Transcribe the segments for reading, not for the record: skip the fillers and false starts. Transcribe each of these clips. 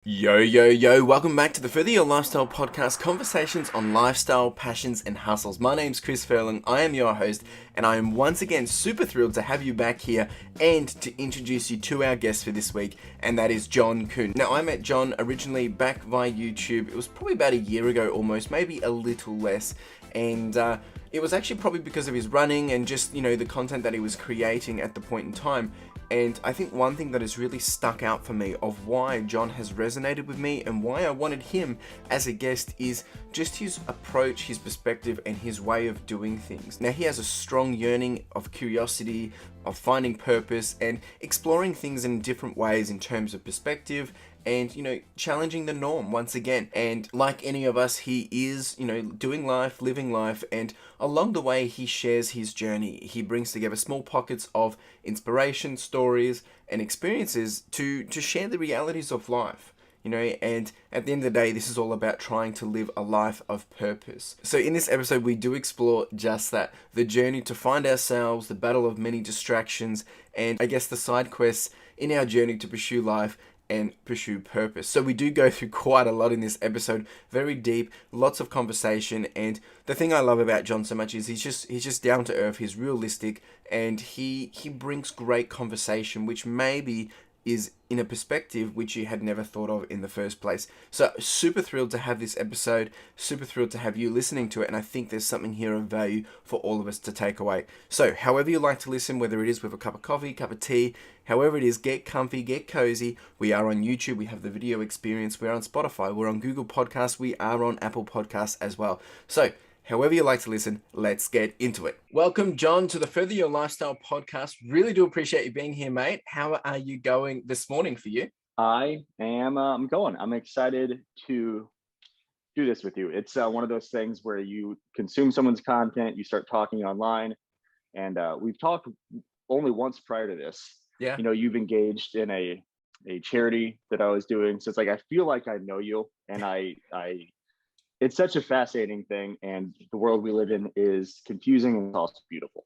Yo, yo, yo, welcome back to the Further Your Lifestyle podcast, conversations on lifestyle, passions, and hustles. My name's CLFurlong, I am your host, and I am once again super thrilled to have you back here and to introduce you to our guest for this week, and that is Jon Kuhn. Now, I met Jon originally back via YouTube. It was probably about a year ago almost, maybe a little less, and it was actually probably because of his running and just, the content that he was creating at the point in time. And I think one thing that has really stuck out for me of why Jon has resonated with me and why I wanted him as a guest is just his approach, his perspective, and his way of doing things. Now, he has a strong yearning of curiosity, of finding purpose, and exploring things in different ways in terms of perspective and challenging the norm once again. And like any of us, he is doing life, living life, and along the way he shares his journey. He brings together small pockets of inspiration, stories, and experiences to share the realities of life. And at the end of the day, this is all about trying to live a life of purpose. So in this episode, we do explore just that, the journey to find ourselves, the battle of many distractions, and I guess the side quests in our journey to pursue life and pursue purpose. So we do go through quite a lot in this episode, very deep, lots of conversation, and the thing I love about Jon so much is he's just down to earth, he's realistic, and he brings great conversation, which maybe is in a perspective which you had never thought of in the first place. So super thrilled to have this episode, super thrilled to have you listening to it, and I think there's something here of value for all of us to take away. So however you like to listen, whether it is with a cup of coffee, cup of tea, however it is, get comfy, get cozy. We are on YouTube, we have the video experience, we're on Spotify, we're on Google Podcasts, we are on Apple Podcasts as well. So however you like to listen, let's get into it. Welcome, Jon, to the Further Your Lifestyle podcast. Really do appreciate you being here, mate. How are you going this morning for you? I'm going. I'm excited to do this with you. It's one of those things where you consume someone's content, you start talking online, and we've talked only once prior to this. Yeah. You've engaged in a charity that I was doing. So it's like I feel like I know you, and I it's such a fascinating thing, and the world we live in is confusing and also beautiful.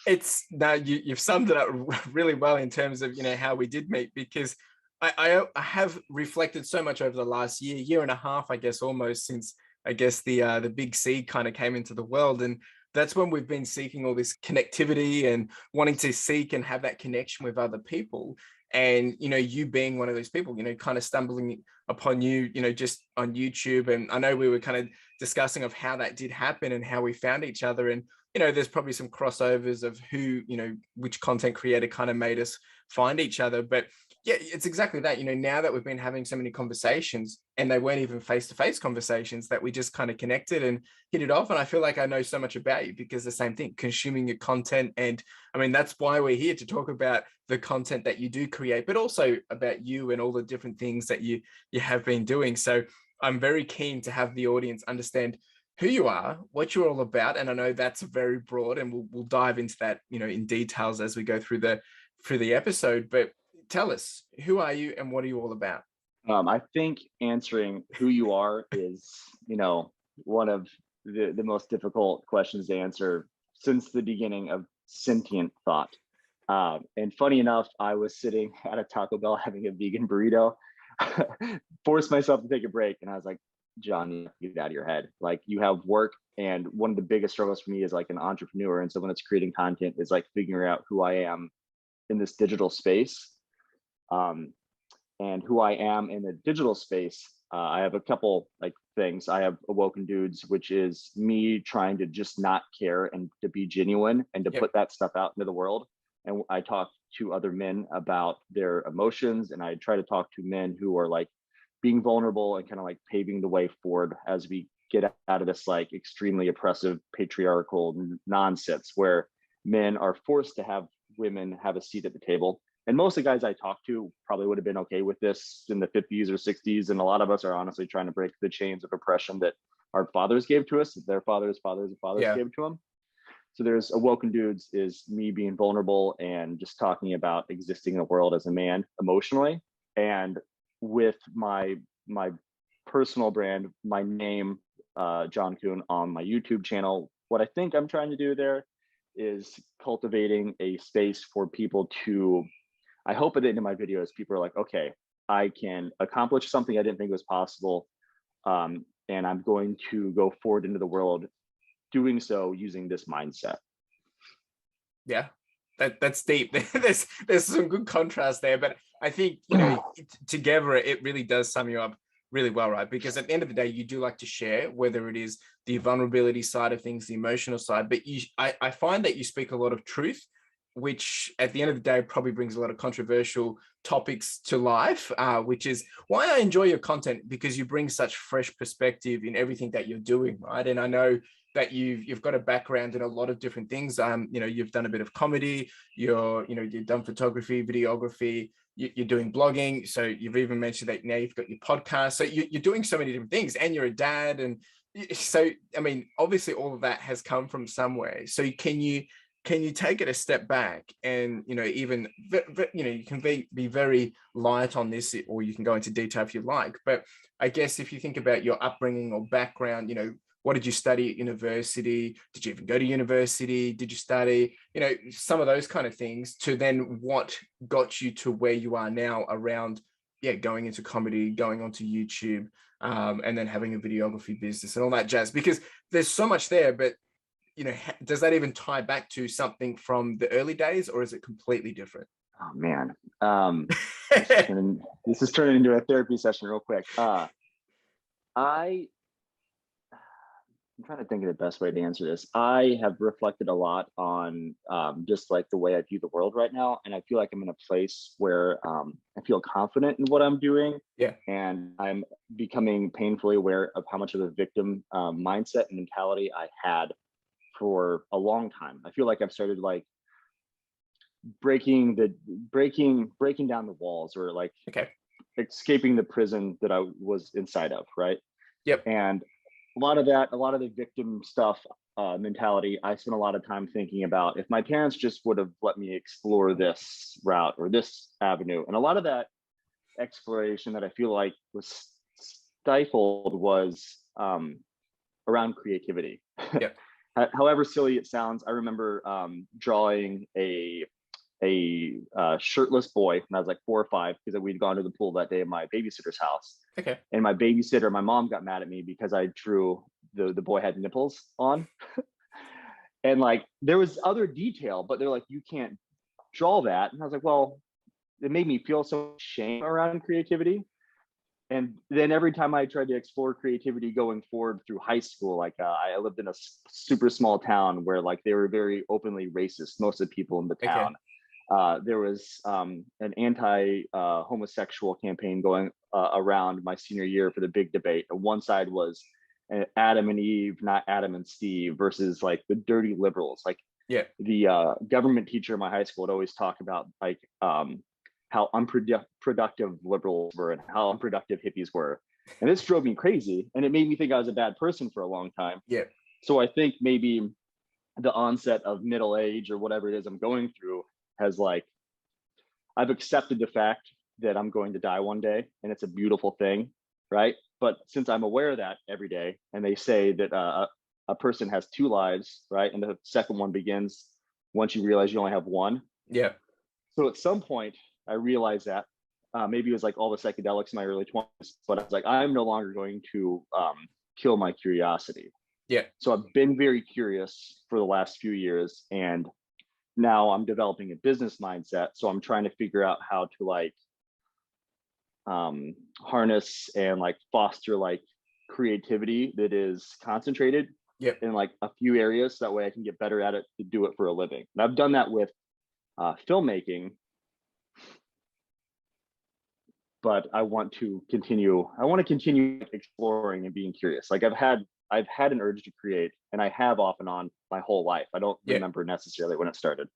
It's now you've summed it up really well in terms of how we did meet, because I have reflected so much over the last year and a half, I guess, almost, since I guess the big C kind of came into the world, and that's when we've been seeking all this connectivity and wanting to seek and have that connection with other people. And you being one of those people, kind of stumbling upon you, just on YouTube. And I know we were kind of discussing of how that did happen and how we found each other. And there's probably some crossovers of who, which content creator kind of made us find each other. But yeah, it's exactly that. Now that we've been having so many conversations, and they weren't even face-to-face conversations, that we just kind of connected and hit it off. And I feel like I know so much about you because the same thing, consuming your content. And I mean, that's why we're here, to talk about the content that you do create, but also about you and all the different things that you have been doing. So I'm very keen to have the audience understand who you are, what you're all about. And I know that's very broad, and we'll dive into that, in details as we go through the episode. But tell us, who are you and what are you all about? I think answering who you are is, one of the most difficult questions to answer since the beginning of sentient thought. And funny enough, I was sitting at a Taco Bell having a vegan burrito, forced myself to take a break, and I was like, Jon, you have to get out of your head. Like, you have work, and one of the biggest struggles for me is like an entrepreneur, and someone that's creating content is like figuring out who I am in this digital space. And who I am in the digital space, I have a couple like things. I have Awoken Dudes, which is me trying to just not care and to be genuine and to put that stuff out into the world. And I talk to other men about their emotions, and I try to talk to men who are like being vulnerable and kind of like paving the way forward as we get out of this like extremely oppressive patriarchal nonsense where men are forced to have women have a seat at the table. And most of the guys I talked to probably would have been okay with this in the 50s or 60s. And a lot of us are honestly trying to break the chains of oppression that our fathers gave to us, that their fathers gave to them. So there's Awoken Dudes is me being vulnerable and just talking about existing in the world as a man emotionally. And with my personal brand, my name, Jon Kuhn, on my YouTube channel, what I think I'm trying to do there is cultivating a space for people to, I hope at the end of my videos, people are like, okay, I can accomplish something I didn't think was possible. And I'm going to go forward into the world doing so using this mindset. Yeah, that's deep. There's some good contrast there, but I think, together it really does sum you up really well, right? Because at the end of the day, you do like to share, whether it is the vulnerability side of things, the emotional side, but I find that you speak a lot of truth, which at the end of the day probably brings a lot of controversial topics to life, which is why I enjoy your content, because you bring such fresh perspective in everything that you're doing, right? And I know that you've got a background in a lot of different things. You've done a bit of comedy, you've done photography, videography, you're doing blogging. So you've even mentioned that now you've got your podcast. So you're doing so many different things, and you're a dad. And so, I mean, obviously all of that has come from somewhere. So can you take it a step back and, even, you can be very light on this, or you can go into detail if you like. But I guess if you think about your upbringing or background, what did you study at university? Did you even go to university? Did you study, some of those kind of things, to then what got you to where you are now around, going into comedy, going onto YouTube, and then having a videography business and all that jazz, because there's so much there. But does that even tie back to something from the early days, or is it completely different? Oh man, this is turning into a therapy session real quick. I'm trying to think of the best way to answer this. I have reflected a lot on just like the way I view the world right now, and I feel like I'm in a place where I feel confident in what I'm doing. Yeah, and I'm becoming painfully aware of how much of a victim mindset and mentality I had for a long time. I feel like I've started like breaking down the walls, or like escaping the prison that I was inside of, right? Yep. And a lot of the victim stuff, mentality, I spent a lot of time thinking about if my parents just would have let me explore this route or this avenue. And a lot of that exploration that I feel like was stifled was around creativity. Yep. However silly it sounds, I remember drawing a shirtless boy when I was like 4 or 5, because we'd gone to the pool that day at my babysitter's house. Okay. And my babysitter, my mom, got mad at me because I drew the boy had nipples on. And like there was other detail, but they're like, you can't draw that. And I was like, well, it made me feel so shame around creativity. And then every time I tried to explore creativity going forward through high school, like I lived in a super small town where like they were very openly racist, most of the people in the town. There was an anti-homosexual campaign going around my senior year for the big debate. One side was Adam and Eve, not Adam and Steve, versus like the dirty liberals. Like the government teacher in my high school would always talk about like how unproductive liberals were and how unproductive hippies were. And this drove me crazy. And it made me think I was a bad person for a long time. Yeah. So I think maybe the onset of middle age or whatever it is I'm going through has like, I've accepted the fact that I'm going to die one day, and it's a beautiful thing, right? But since I'm aware of that every day, and they say that a person has 2 lives, right? And the second one begins once you realize you only have one. Yeah. So at some point, I realized that maybe it was like all the psychedelics in my early 20s, but I was like, I'm no longer going to kill my curiosity. Yeah. So I've been very curious for the last few years, and now I'm developing a business mindset. So I'm trying to figure out how to like harness and like foster like creativity that is concentrated in like a few areas. So that way I can get better at it to do it for a living. And I've done that with filmmaking, but I want to continue exploring and being curious. Like I've had an urge to create, and I have off and on my whole life. I don't remember necessarily when it started.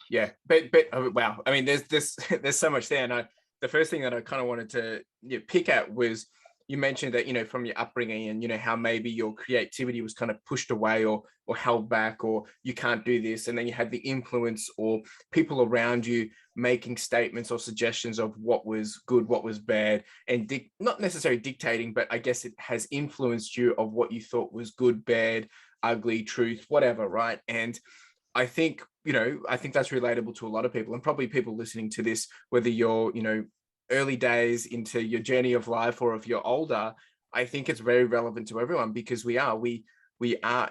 Yeah, but oh, wow. I mean, there's so much there, and the first thing that I kind of wanted to pick at was you mentioned that from your upbringing and how maybe your creativity was kind of pushed away or held back, or you can't do this, and then you had the influence or people around you making statements or suggestions of what was good, what was bad, and not necessarily dictating, but I guess it has influenced you of what you thought was good, bad, ugly, truth, whatever, right? And I think that's relatable to a lot of people, and probably people listening to this, whether you're early days into your journey of life, or if you're older, I think it's very relevant to everyone, because we are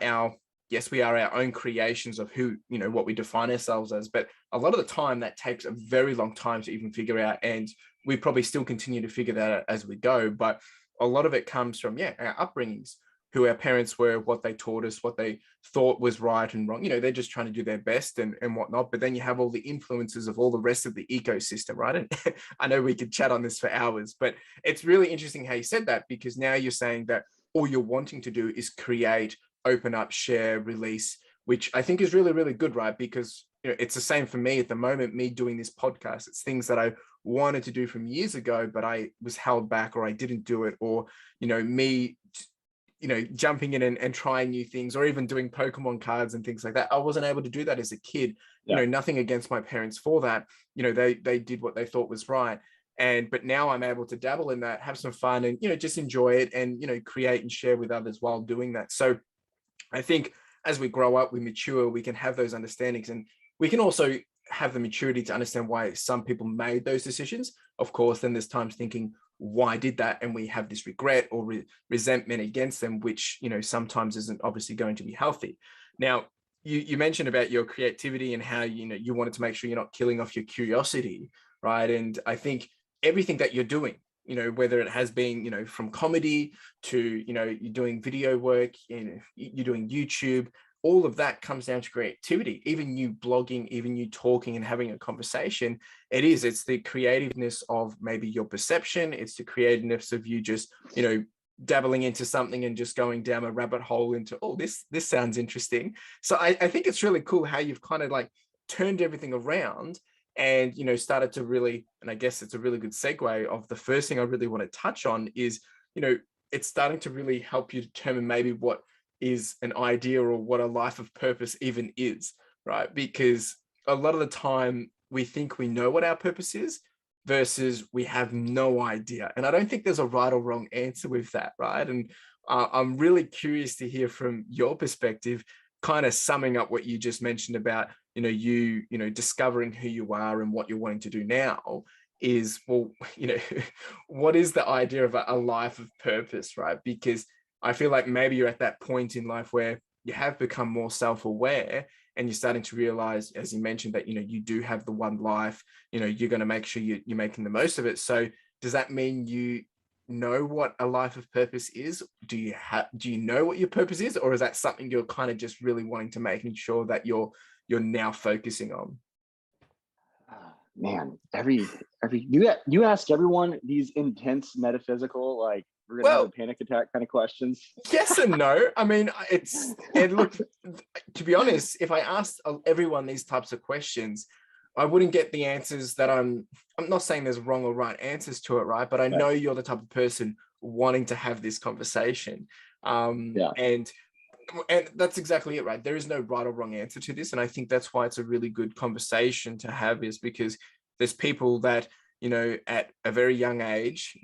our, yes, we are our own creations of who, what we define ourselves as. But a lot of the time that takes a very long time to even figure out. And we probably still continue to figure that out as we go. But a lot of it comes from, our upbringings, who our parents were, what they taught us, what they thought was right and wrong. They're just trying to do their best and whatnot. But then you have all the influences of all the rest of the ecosystem, right? And I know we could chat on this for hours, but it's really interesting how you said that, because now you're saying that all you're wanting to do is create, open up, share, release, which I think is really, really good, right? Because it's the same for me at the moment, me doing this podcast. It's things that I wanted to do from years ago, but I was held back, or I didn't do it, or, me jumping in and trying new things, or even doing Pokemon cards and things like that. I wasn't able to do that as a kid. Yeah. Nothing against my parents for that. They did what they thought was right. But now I'm able to dabble in that, have some fun, and, just enjoy it, and, create and share with others while doing that. So I think as we grow up, we mature, we can have those understandings, and we can also have the maturity to understand why some people made those decisions. Of course, then there's times thinking, why did that? And we have this regret or resentment against them, which, sometimes isn't obviously going to be healthy. Now, you mentioned about your creativity and how, you wanted to make sure you're not killing off your curiosity, right? And I think everything that you're doing, whether it has been, from comedy to, you're doing video work, you're doing YouTube, all of that comes down to creativity. Even you blogging, even you talking and having a conversation, it's the creativeness of maybe your perception. It's the creativeness of you just, dabbling into something and just going down a rabbit hole into, oh, this sounds interesting. So I think it's really cool how you've kind of like turned everything around and, started to really, and I guess it's a really good segue of the first thing I really want to touch on is, it's starting to really help you determine maybe what is an idea or what a life of purpose even is, right? Because a lot of the time we think we know what our purpose is versus we have no idea. And I don't think there's a right or wrong answer with that, right? And I'm really curious to hear from your perspective, kind of summing up what you just mentioned about, discovering who you are and what you're wanting to do now is, well, what is the idea of a life of purpose, right? Because I feel like maybe you're at that point in life where you have become more self-aware and you're starting to realize, as you mentioned, that, you do have the one life, you're going to make sure you're making the most of it. So does that mean you know what a life of purpose is? Do you know what your purpose is? Or is that something you're kind of just really wanting to make sure that you're now focusing on? Man, you ask everyone these intense metaphysical, like we're gonna have a panic attack kind of questions. Yes and no. I mean, look, to be honest, if I asked everyone these types of questions, I wouldn't get the answers that I'm not saying there's wrong or right answers to it, right? But I know you're the type of person wanting to have this conversation. And that's exactly it, right? There is no right or wrong answer to this. And I think that's why it's a really good conversation to have, is because there's people that, at a very young age,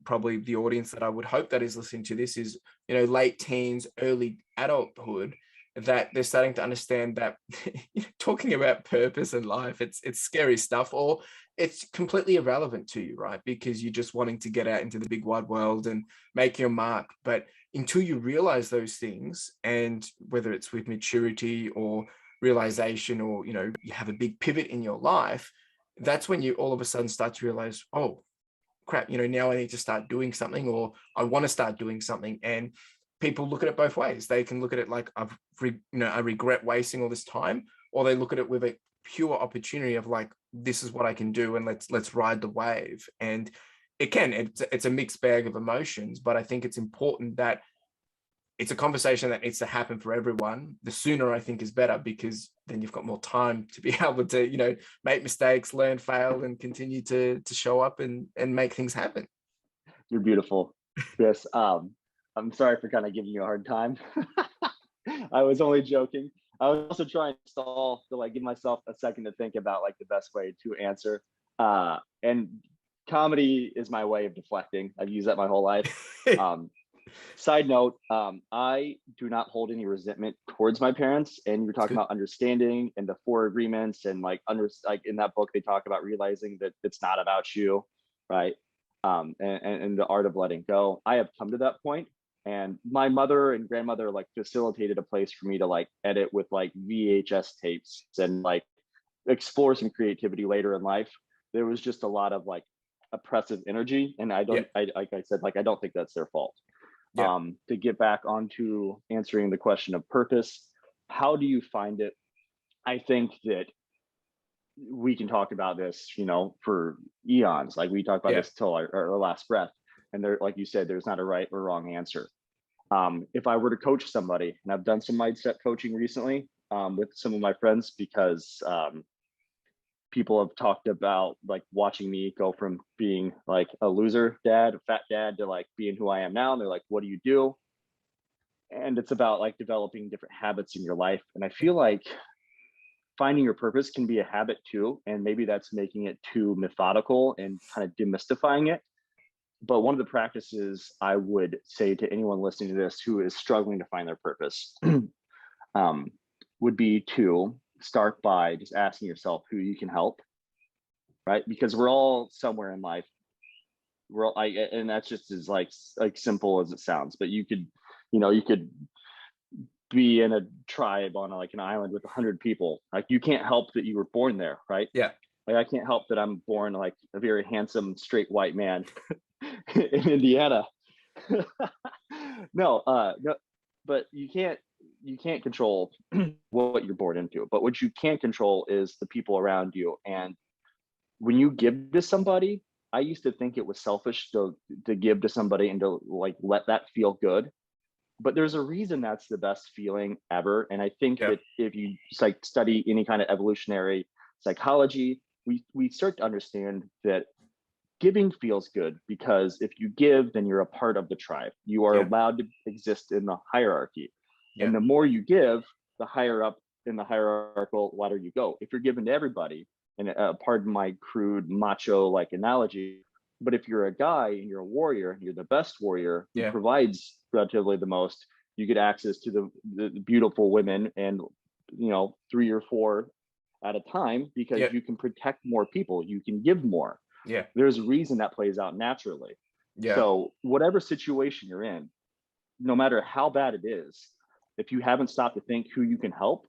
probably the audience that I would hope that is listening to this is, late teens, early adulthood, that they're starting to understand that talking about purpose and life, it's scary stuff, or it's completely irrelevant to you, right? Because you're just wanting to get out into the big wide world and make your mark. But until you realize those things, and whether it's with maturity or realization, or, you have a big pivot in your life, that's when you all of a sudden start to realize, oh, crap, now I need to start doing something, or I want to start doing something. And people look at it both ways. They can look at it like, I regret wasting all this time, or they look at it with a pure opportunity of like, this is what I can do, and let's ride the wave. And it's a mixed bag of emotions, but I think it's important that it's a conversation that needs to happen for everyone. The sooner, I think, is better, because then you've got more time to be able to, make mistakes, learn, fail, and continue to show up and make things happen. You're beautiful. Yes. I'm sorry for kind of giving you a hard time. I was only joking. I was also trying to stall to like give myself a second to think about like the best way to answer. And comedy is my way of deflecting. I've used that my whole life. Side note, I do not hold any resentment towards my parents. And you're talking about understanding and the 4 agreements, and like in that book they talk about realizing that it's not about you. right? And the art of letting go. I have come to that point, and my mother and grandmother like facilitated a place for me to like edit with like VHS tapes and like explore some creativity later in life. There was just a lot of like oppressive energy, and Yeah. like I said, like I don't think that's their fault. Yeah. To get back onto answering the question of purpose, how do you find it? I think that we can talk about this, for eons. Like we talk about Yeah. this till our last breath. And there, like you said, there's not a right or wrong answer. If I were to coach somebody, and I've done some mindset coaching recently with some of my friends, because people have talked about like watching me go from being like a loser dad, a fat dad, to like being who I am now. And they're like, what do you do? And it's about like developing different habits in your life. And I feel like finding your purpose can be a habit too. And maybe that's making it too methodical and kind of demystifying it. But one of the practices I would say to anyone listening to this who is struggling to find their purpose um, would be to start by just asking yourself who you can help, right? Because we're all somewhere in life. And that's just as like simple as it sounds. But you could be in a tribe on like an island with 100 people. Like you can't help that you were born there, right? Yeah. Like I can't help that I'm born like a very handsome straight white man in Indiana. No, but you can't control what you're born into. But what you can control is the people around you. And when you give to somebody, I used to think it was selfish to give to somebody and to like let that feel good. But there's a reason that's the best feeling ever. And I think Yeah. that if you like study any kind of evolutionary psychology, we start to understand that giving feels good, because if you give, then you're a part of the tribe. You are Yeah. allowed to exist in the hierarchy. Yeah. And the more you give, the higher up in the hierarchical ladder you go. If you're giving to everybody, and pardon my crude macho like analogy, but if you're a guy and you're a warrior, you're the best warrior who Yeah. provides relatively the most, you get access to the beautiful women, and 3 or 4 at a time, because Yeah. you can protect more people, you can give more. Yeah. There's a reason that plays out naturally. Yeah. So whatever situation you're in, no matter how bad it is, if you haven't stopped to think who you can help,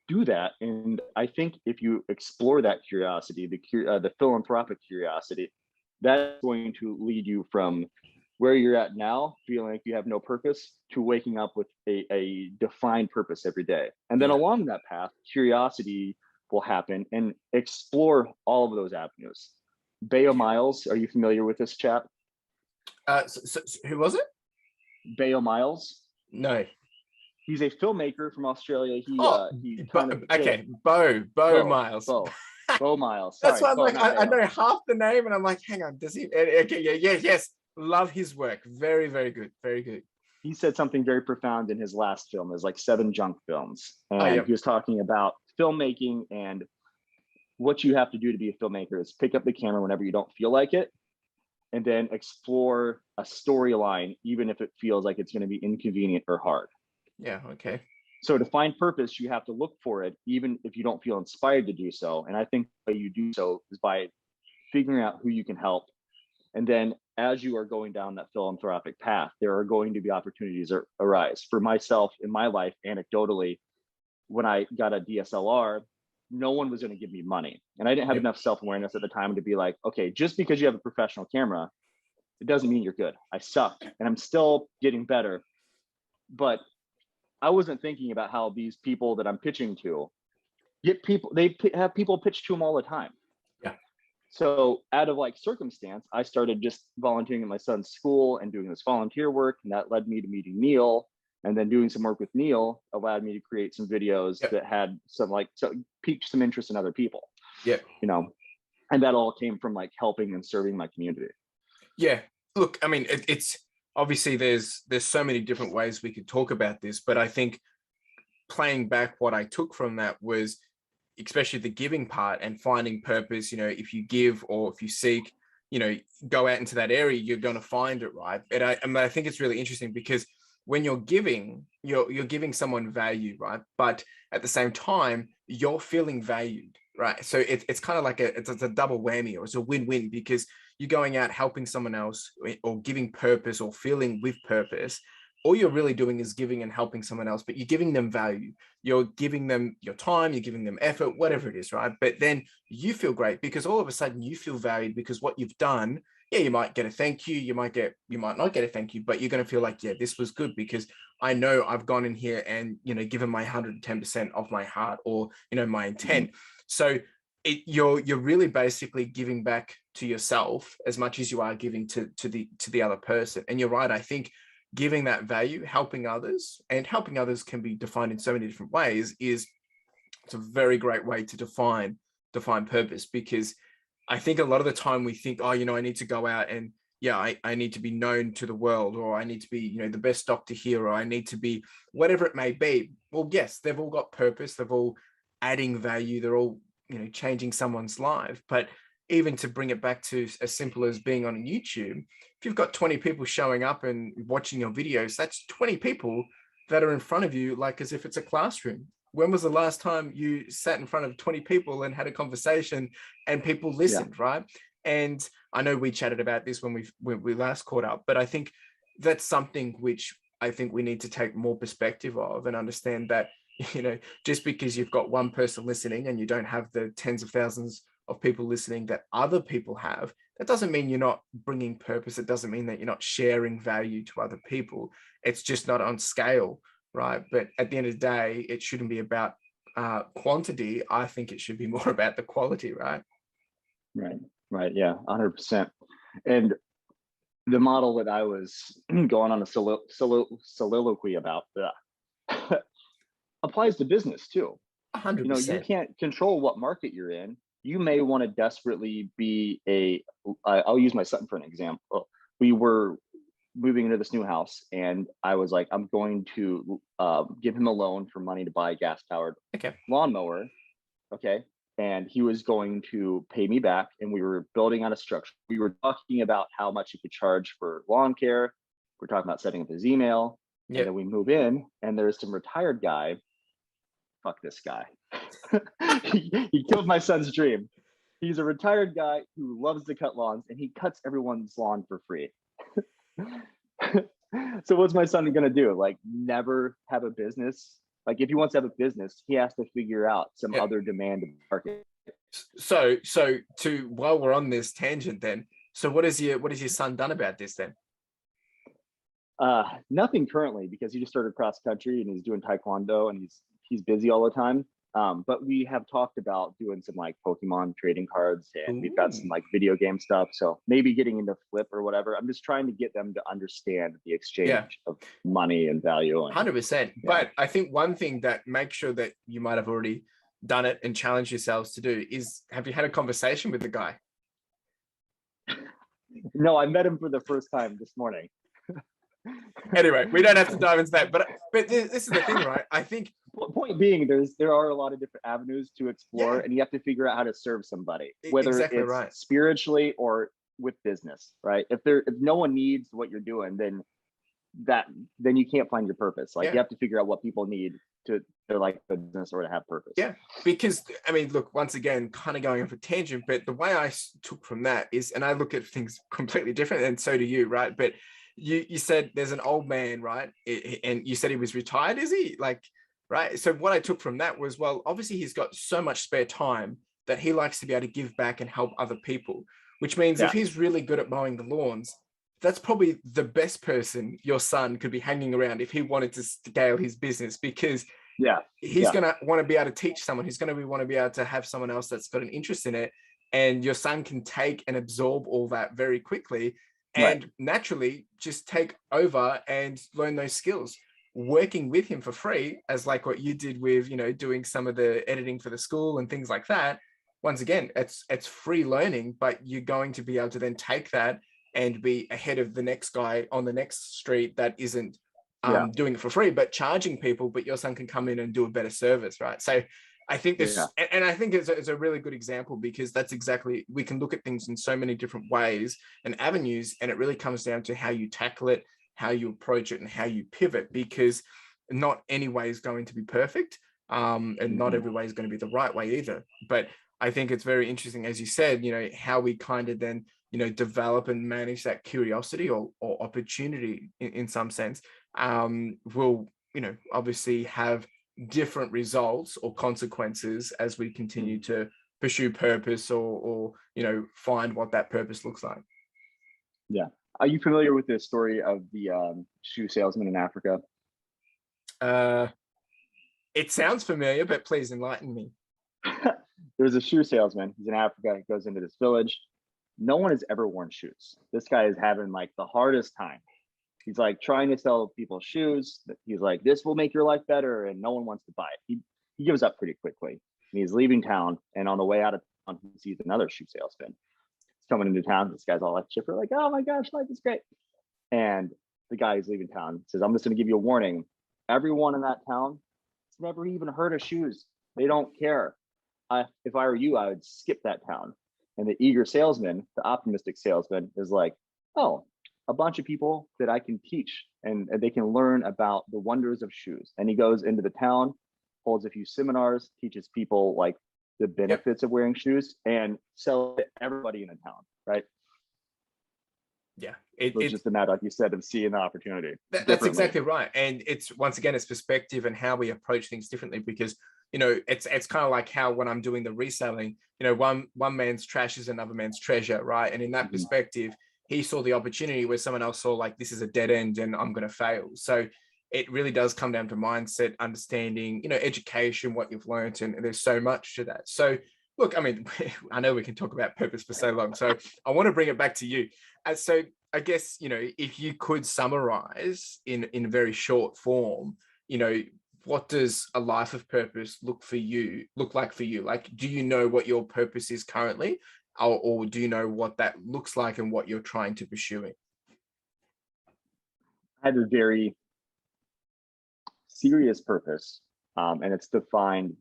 do that. And I think if you explore that curiosity, the philanthropic curiosity, that's going to lead you from where you're at now, feeling like you have no purpose, to waking up with a defined purpose every day. And then Yeah. along that path, curiosity will happen, and explore all of those avenues. Bayo Miles, are you familiar with this chap? So who was it? Bayo Miles. No. He's a filmmaker from Australia. He okay, Bo Miles. Bo Miles. That's Sorry, why I'm like, I know half the name, and I'm like, hang on, does he? Okay, yes. Love his work. Very, very good. Very good. He said something very profound in his last film. There's like 7 junk films, and yeah. he was talking about filmmaking, and what you have to do to be a filmmaker is pick up the camera whenever you don't feel like it, and then explore a storyline, even if it feels like it's going to be inconvenient or hard. Yeah. Okay. So to find purpose, you have to look for it, even if you don't feel inspired to do so. And I think the way you do so is by figuring out who you can help. And then as you are going down that philanthropic path, there are going to be opportunities that arise. For myself in my life, anecdotally, when I got a DSLR, no one was going to give me money. And I didn't have enough self-awareness at the time to be like, okay, just because you have a professional camera, it doesn't mean you're good. I sucked, and I'm still getting better. But I wasn't thinking about how these people that I'm pitching to they have people pitch to them all the time. Yeah. So out of like circumstance, I started just volunteering at my son's school and doing this volunteer work. And that led me to meeting Neil, and then doing some work with Neil allowed me to create some videos that had piqued some interest in other people. Yeah. And that all came from like helping and serving my community. Yeah. Look, I mean, it's obviously there's so many different ways we could talk about this, but I think playing back what I took from that was especially the giving part and finding purpose. If you give or if you seek, go out into that area, you're going to find it, right? And I think it's really interesting, because when you're giving, you're giving someone value, right? But at the same time, you're feeling valued, right? So it's kind of like it's a double whammy, or it's a win-win, because you're going out helping someone else or giving purpose or feeling with purpose, all you're really doing is giving and helping someone else, but you're giving them value. You're giving them your time, you're giving them effort, whatever it is, right? But then you feel great because all of a sudden you feel valued because what you've done, yeah, you might get a thank you, you might not get a thank you, but you're going to feel like, yeah, this was good because I know I've gone in here and, given my 110% of my heart or, my intent. So you're really basically giving back to yourself as much as you are giving to the other person. And you're right. I think giving that value, helping others, and helping others can be defined in so many different ways, it's a very great way to define purpose. Because I think a lot of the time we think, oh, I need to go out and I need to be known to the world, or I need to be, the best doctor here, or I need to be whatever it may be. Well, yes, they've all got purpose. They've all adding value. They're all, changing someone's life. But even to bring it back to as simple as being on YouTube, if you've got 20 people showing up and watching your videos, that's 20 people that are in front of you, like as if it's a classroom. When was the last time you sat in front of 20 people and had a conversation and people listened, right? And I know we chatted about this when we last caught up, but I think that's something which I think we need to take more perspective of and understand that, just because you've got one person listening and you don't have the tens of thousands of people listening that other people have, that doesn't mean you're not bringing purpose. It doesn't mean that you're not sharing value to other people. It's just not on scale, right? But at the end of the day, it shouldn't be about quantity. I think it should be more about the quality, right? Right. Yeah, 100%. And the model that I was going on a soliloquy about applies to business too. 100%. You can't control what market you're in. You may want to desperately be I'll use my son for an example. We were moving into this new house and I was like, I'm going to give him a loan for money to buy a gas-powered lawnmower. Okay. And he was going to pay me back, and we were building out a structure. We were talking about how much he could charge for lawn care. We're talking about setting up his email. And then we move in and there's some retired guy. Fuck this guy. He killed my son's dream. He's a retired guy who loves to cut lawns, and he cuts everyone's lawn for free. So what's my son gonna do? Like, never have a business? Like, if he wants to have a business, he has to figure out some other demand in the market. So while we're on this tangent, then, so what has your son done about this then? Nothing currently, because he just started cross country and he's doing taekwondo and he's busy all the time. But we have talked about doing some like Pokemon trading cards, and we've got some like video game stuff. So maybe getting into Flip or whatever. I'm just trying to get them to understand the exchange of money and value. 100%. But I think one thing that makes sure that you might have already done it and challenged yourselves to do is, have you had a conversation with the guy? No, I met him for the first time this morning. Anyway, we don't have to dive into that, but this is the thing, right? I think point being, there are a lot of different avenues to explore, and you have to figure out how to serve somebody, whether it's spiritually or with business, right? If no one needs what you're doing, then you can't find your purpose. Like, you have to figure out what people need to like the business or to have purpose. Yeah, because I mean, look, once again, kind of going off a tangent, but the way I took from that is, and I look at things completely different, and so do you, right? But you said there's an old man, right? And you said he was retired, is he? Like, right? So what I took from that was, well, obviously he's got so much spare time that he likes to be able to give back and help other people, which means if he's really good at mowing the lawns, that's probably the best person your son could be hanging around if he wanted to scale his business, because he's going to want to be able to teach someone. He's going to want to be able to have someone else that's got an interest in it. And your son can take and absorb all that very quickly and naturally just take over and learn those skills. Working with him for free, as like what you did with, doing some of the editing for the school and things like that. Once again, it's free learning, but you're going to be able to then take that and be ahead of the next guy on the next street that isn't doing it for free, but charging people, but your son can come in and do a better service, right? So I think this, and I think it's a really good example, because that's exactly, we can look at things in so many different ways and avenues, and it really comes down to how you tackle it, how you approach it, and how you pivot, because not any way is going to be perfect, and not every way is going to be the right way either. But I think it's very interesting, as you said, how we kind of then develop and manage that curiosity or opportunity in some sense, will, obviously have different results or consequences as we continue to pursue purpose or find what that purpose looks like. Yeah. Are you familiar with the story of the shoe salesman in Africa? It sounds familiar, but please enlighten me. There's a shoe salesman. He's in Africa. He goes into this village. No one has ever worn shoes. This guy is having like the hardest time. He's like trying to sell people shoes. He's like, this will make your life better. And no one wants to buy it. He gives up pretty quickly. And he's leaving town. And on the way out of town, he sees another shoe salesman. He's coming into town. This guy's all like chipper, like, oh my gosh, life is great. And the guy who's leaving town says, I'm just going to give you a warning. Everyone in that town has never even heard of shoes. They don't care. If I were you, I would skip that town. And the eager salesman, the optimistic salesman, is like, oh, a bunch of people that I can teach and they can learn about the wonders of shoes. And he goes into the town, holds a few seminars, teaches people like the benefits of wearing shoes, and sells to everybody in the town, right? Yeah, it's just a matter, like you said, of seeing the opportunity. That's exactly right. And it's, once again, it's perspective and how we approach things differently, because it's kind of like how when I'm doing the reselling, one man's trash is another man's treasure, right? And in that perspective, he saw the opportunity where someone else saw like, this is a dead end and I'm going to fail. So it really does come down to mindset, understanding, education, what you've learned, and there's so much to that. So look, I mean, I know we can talk about purpose for so long, so I want to bring it back to you. So I guess, if you could summarize in very short form, what does a life of purpose look like for you? Like, do you know what your purpose is currently, or do you know what that looks like and what you're trying to pursue? I have a very serious purpose, and it's defined,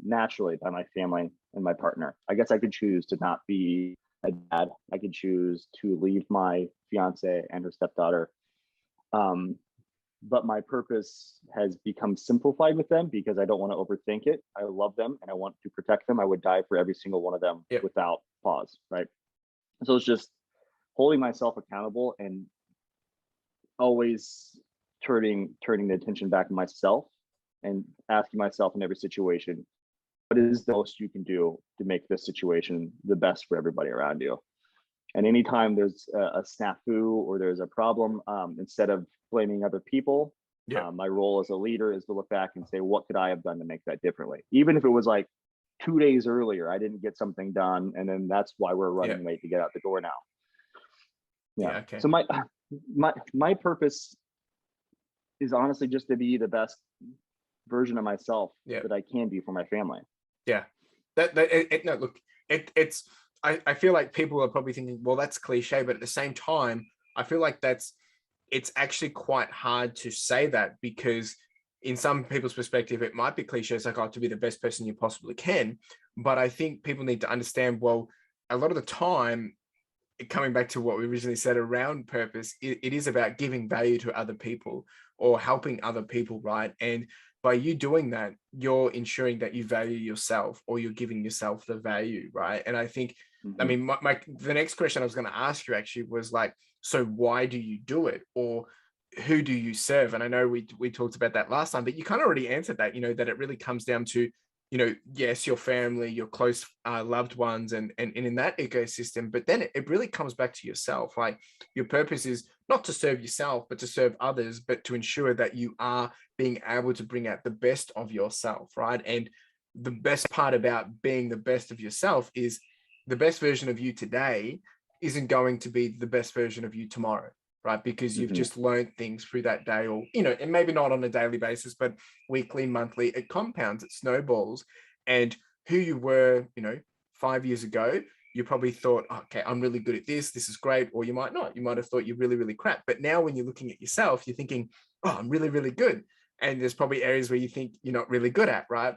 naturally by my family and my partner. I guess I could choose to not be a dad. I could choose to leave my fiance and her stepdaughter. But my purpose has become simplified with them because I don't want to overthink it. I love them and I want to protect them. I would die for every single one of them without pause, right? So it's just holding myself accountable and always turning the attention back to myself and asking myself in every situation, what is the most you can do to make this situation the best for everybody around you? And anytime there's a snafu or there's a problem, instead of blaming other people, my role as a leader is to look back and say, what could I have done to make that differently? Even if it was like 2 days earlier, I didn't get something done, and then that's why we're running late to get out the door now. Okay. So my purpose is honestly just to be the best version of myself that I can be for my family. Yeah. It's I feel like people are probably thinking, well, that's cliche, but at the same time, I feel like it's actually quite hard to say that, because in some people's perspective, it might be cliche. It's like, oh, to be the best person you possibly can. But I think people need to understand, well, a lot of the time, coming back to what we originally said around purpose, it is about giving value to other people or helping other people, right? And by you doing that, you're ensuring that you value yourself, or you're giving yourself the value, right? And I think, I mean, the next question I was going to ask you actually was like, so why do you do it, or who do you serve? And I know we talked about that last time, but you kind of already answered that, that it really comes down to, yes, your family, your close loved ones, and in that ecosystem. But then it really comes back to yourself. Like, your purpose is not to serve yourself, but to serve others, but to ensure that you are being able to bring out the best of yourself, right? And the best part about being the best of yourself is the best version of you today isn't going to be the best version of you tomorrow, right? Because you've just learned things through that day, or, and maybe not on a daily basis, but weekly, monthly, it compounds, it snowballs. And who you were, 5 years ago, you probably thought, okay, I'm really good at this is great. Or you might not, you might have thought you're really, really crap. But now when you're looking at yourself, you're thinking, oh, I'm really, really good. And there's probably areas where you think you're not really good at, right?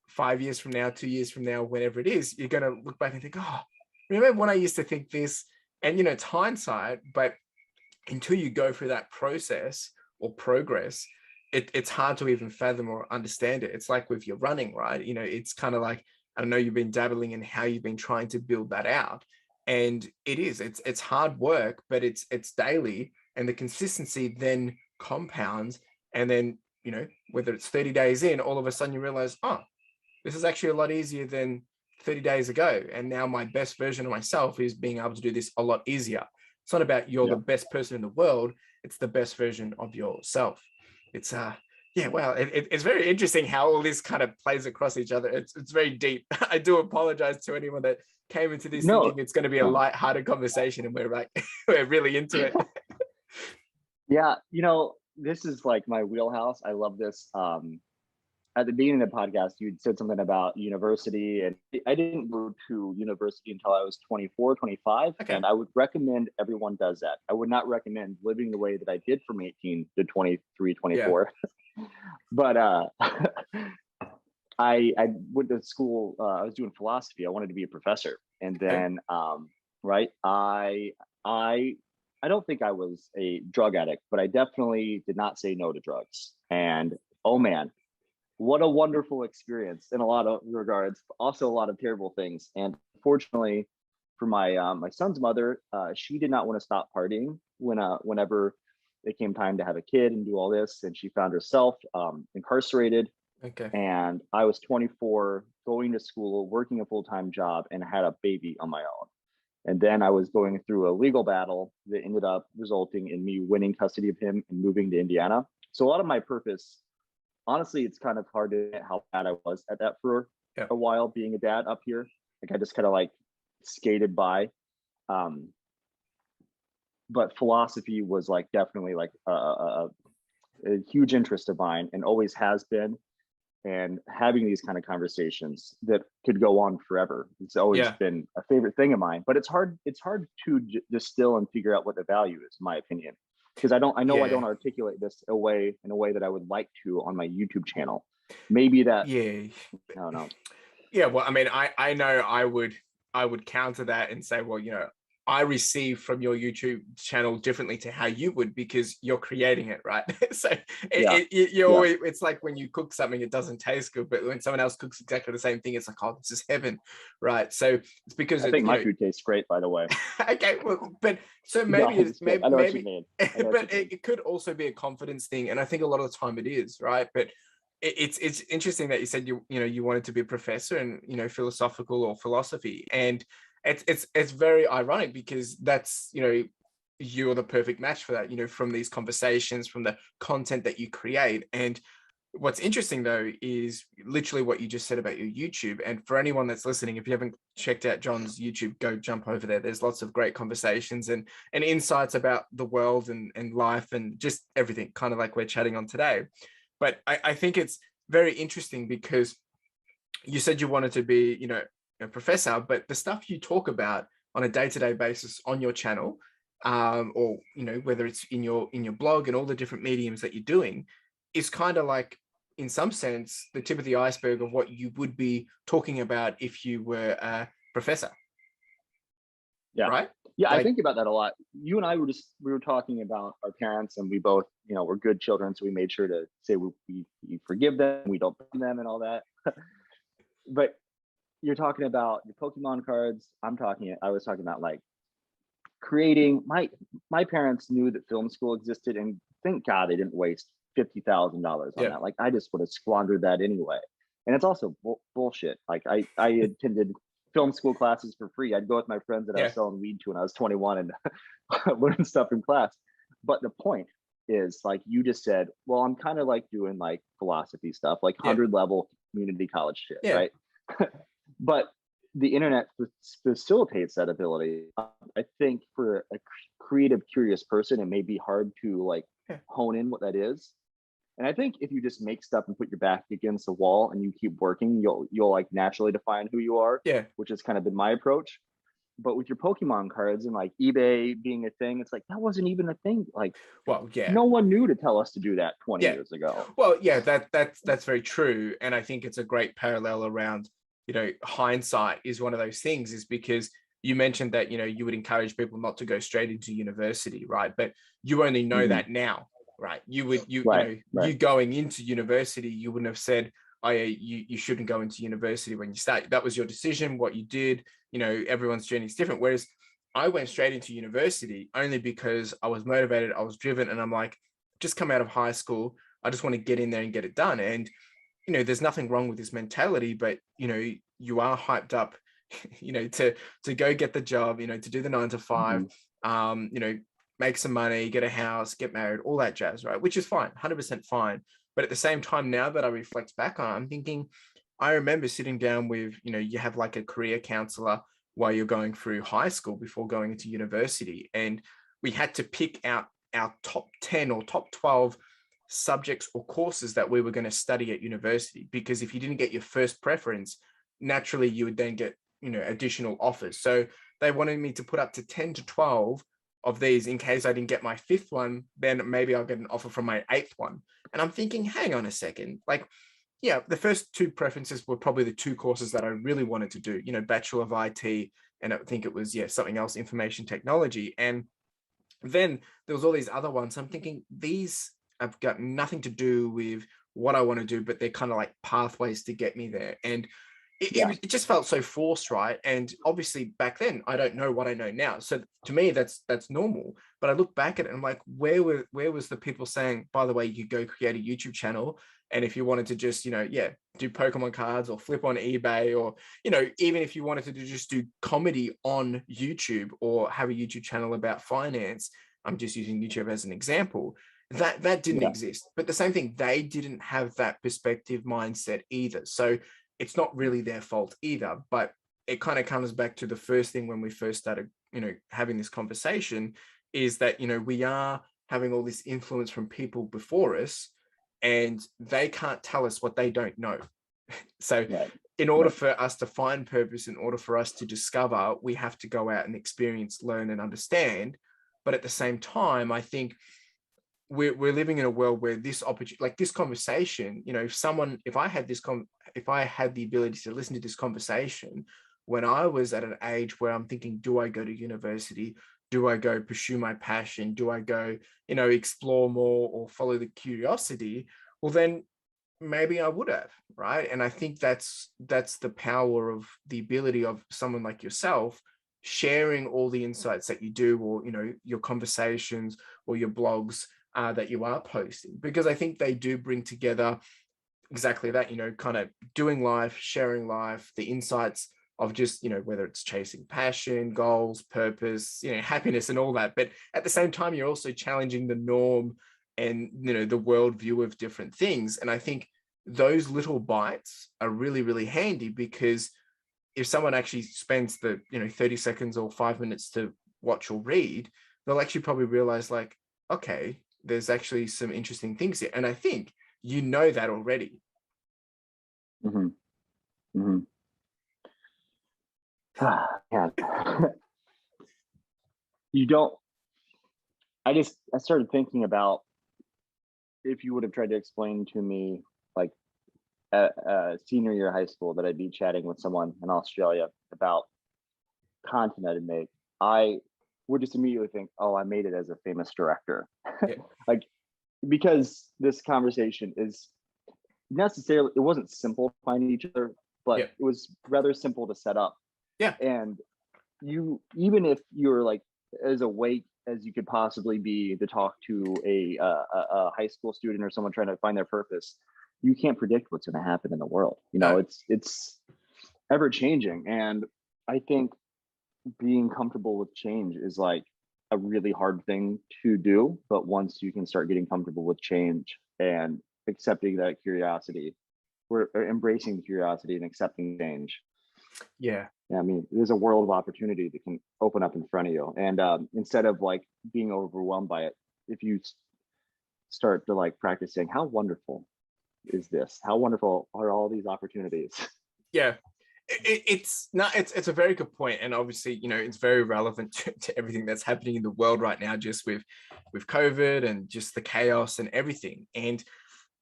5 years from now, 2 years from now, whenever it is, you're going to look back and think, oh, remember when I used to think this? And, it's hindsight, but until you go through that process or progress, it's hard to even fathom or understand it. It's like with your running, right? It's kind of like, I know you've been dabbling in how you've been trying to build that out. And it's hard work, but it's daily, and the consistency then compounds. And then, whether it's 30 days in, all of a sudden you realize, oh, this is actually a lot easier than 30 days ago. And now my best version of myself is being able to do this a lot easier. It's not about you're the best person in the world. It's the best version of yourself. It's well, it's very interesting how all this kind of plays across each other. It's very deep. I do apologize to anyone that came into this thinking it's going to be a light-hearted conversation, and we're like, we're really into it. Yeah, this is like my wheelhouse. I love this. At the beginning of the podcast, you said something about university, and I didn't go to university until I was 24, 25. Okay. And I would recommend everyone does that. I would not recommend living the way that I did from 18 to 23, 24. Yeah. But I went to school. I was doing philosophy. I wanted to be a professor. And then, I don't think I was a drug addict, but I definitely did not say no to drugs. And oh man, what a wonderful experience in a lot of regards, also a lot of terrible things. And fortunately for my my son's mother, she did not want to stop partying whenever it came time to have a kid and do all this. And she found herself incarcerated. Okay. And I was 24, going to school, working a full-time job, and had a baby on my own. And then I was going through a legal battle that ended up resulting in me winning custody of him and moving to Indiana. So a lot of my purpose, honestly, it's kind of hard to get how bad I was at that for a while, being a dad up here. Like I just kind of like skated by. But philosophy was like definitely like a huge interest of mine, and always has been. And having these kind of conversations that could go on forever, it's always been a favorite thing of mine. But it's hard to distill and figure out what the value is, in my opinion. Because I don't articulate this in a way that I would like to on my YouTube channel. Maybe that. I don't know. Yeah, well, I mean, I know I would counter that and say, well, I receive from your YouTube channel differently to how you would, because you're creating it, right? So always, it's like when you cook something, it doesn't taste good, but when someone else cooks exactly the same thing, it's like, oh, this is heaven, right? So it's because I think my food tastes great, by the way. Okay, well, but so maybe but it could also be a confidence thing, and I think a lot of the time it is, right? But it's interesting that you said you wanted to be a professor and philosophical or philosophy, and it's very ironic because that's you're the perfect match for that, from these conversations, from the content that you create. And what's interesting though is literally what you just said about your YouTube. And for anyone that's listening, if you haven't checked out Jon's YouTube, go jump over there. There's lots of great conversations and insights about the world and life and just everything, kind of like we're chatting on today. But I think it's very interesting because you said you wanted to be a professor, but the stuff you talk about on a day-to-day basis on your channel, or whether it's in your blog and all the different mediums that you're doing, is kind of like, in some sense, the tip of the iceberg of what you would be talking about if you were a professor. Yeah. Right. Yeah, I think about that a lot. You and I we were talking about our parents, and we both, we're good children, so we made sure to say we forgive them, we don't blame them, and all that. But you're talking about your Pokemon cards. I was talking about like creating. My parents knew that film school existed, and thank God they didn't waste $50,000 on that. Like I just would have squandered that anyway. And it's also bullshit. Like I attended film school classes for free. I'd go with my friends that I was selling weed to when I was 21 and learn stuff in class. But the point is, like you just said, well, I'm kind of like doing like philosophy stuff, like 100 level community college shit, right? But the internet facilitates that ability. I think for a creative, curious person, it may be hard to like hone in what that is. And I think if you just make stuff and put your back against the wall and you keep working, you'll like naturally define who you are. Yeah. Which has kind of been my approach. But with your Pokemon cards and like eBay being a thing, it's like that wasn't even a thing. Like, well, no one knew to tell us to do that 20 years ago. Well, yeah, that's very true. And I think it's a great parallel around, hindsight is one of those things, is because you mentioned that, you would encourage people not to go straight into university, right? But you only know that now, right? You would, you going into university, you wouldn't have said, you shouldn't go into university when you start. That was your decision, what you did. Everyone's journey is different. Whereas I went straight into university only because I was motivated, I was driven, and I'm like, just come out of high school. I just want to get in there and get it done. And there's nothing wrong with this mentality, but you are hyped up, to go get the job, to do the 9 to 5, make some money, get a house, get married, all that jazz, right? Which is fine, 100% fine. But at the same time, now that I reflect back on it, I'm thinking, I remember sitting down with, you have like a career counselor while you're going through high school before going into university. And we had to pick out our top 10 or top 12 subjects or courses that we were going to study at university, because if you didn't get your first preference, naturally you would then get additional offers. So they wanted me to put up to 10 to 12 of these in case I didn't get my fifth one, then maybe I'll get an offer from my eighth one. And I'm thinking, hang on a second, like, yeah, the first two preferences were probably the two courses that I really wanted to do, Bachelor of IT, and I think it was, something else, information technology. And then there was all these other ones. I'm thinking, these have got nothing to do with what I want to do, but they're kind of like pathways to get me there. And it just felt so forced, right? And obviously back then, I don't know what I know now. So to me, that's normal. But I look back at it and I'm like, where was the people saying, by the way, you go create a YouTube channel, and if you wanted to just, do Pokemon cards or flip on eBay, or, even if you wanted to just do comedy on YouTube or have a YouTube channel about finance, I'm just using YouTube as an example, that didn't exist. But the same thing, they didn't have that perspective mindset either. So it's not really their fault either. But it kind of comes back to the first thing when we first started, having this conversation, is that, we are having all this influence from people before us, and they can't tell us what they don't know. So in order for us to find purpose, in order for us to discover, we have to go out and experience, learn, and understand. But at the same time, I think we're living in a world where this opportunity, like this conversation, if I had the ability to listen to this conversation when I was at an age where I'm thinking, do I go to university? Do I go pursue my passion? Do I go, explore more or follow the curiosity? Well, then maybe I would have, right? And I think that's the power of the ability of someone like yourself sharing all the insights that you do, or, your conversations or your blogs that you are posting, because I think they do bring together exactly that, kind of doing life, sharing life, the insights of just, whether it's chasing passion, goals, purpose, happiness and all that. But at the same time, you're also challenging the norm and, the worldview of different things. And I think those little bites are really, really handy, because if someone actually spends the, 30 seconds or 5 minutes to watch or read, they'll actually probably realize, like, okay, there's actually some interesting things here. And I think that already. Mm-hmm. Mm-hmm. Yeah. I started thinking about, if you would have tried to explain to me, like, senior year of high school, that I'd be chatting with someone in Australia about content I'd make, I would just immediately think, oh, I made it as a famous director. Yeah. Like, because this conversation is necessarily, it wasn't simple finding each other, but it was rather simple to set up. Yeah. And even if you're like as awake as you could possibly be to talk to a high school student or someone trying to find their purpose, you can't predict what's going to happen in the world. It's ever changing. And I think being comfortable with change is like a really hard thing to do. But once you can start getting comfortable with change and accepting that curiosity, we're embracing curiosity and accepting change. Yeah. I mean, there's a world of opportunity that can open up in front of you. And instead of like being overwhelmed by it, if you start to like practicing, how wonderful is this? How wonderful are all these opportunities? Yeah. It's a very good point. And obviously, it's very relevant to everything that's happening in the world right now, just with COVID and just the chaos and everything. And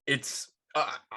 it's,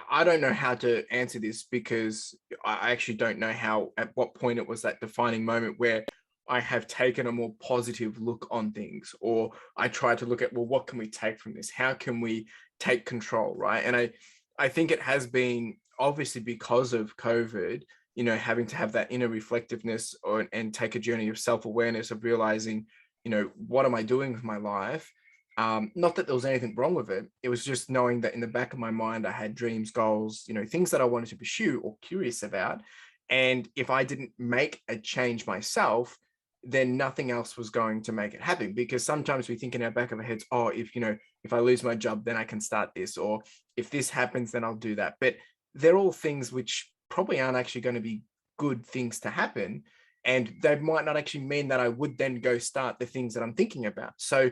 I don't know how to answer this, because I actually don't know at what point it was that defining moment where I have taken a more positive look on things, or I try to look at, well, what can we take from this? How can we take control, right? And I think it has been obviously because of COVID, you know, having to have that inner reflectiveness and take a journey of self-awareness of realizing, you know, what am I doing with my life? Not that there was anything wrong with it. It was just knowing that in the back of my mind, I had dreams, goals, you know, things that I wanted to pursue or curious about. And if I didn't make a change myself, then nothing else was going to make it happen. Because sometimes we think in our back of our heads, oh, if, you know, if I lose my job, then I can start this, or if this happens, then I'll do that. But they're all things which probably aren't actually going to be good things to happen. And they might not actually mean that I would then go start the things that I'm thinking about. So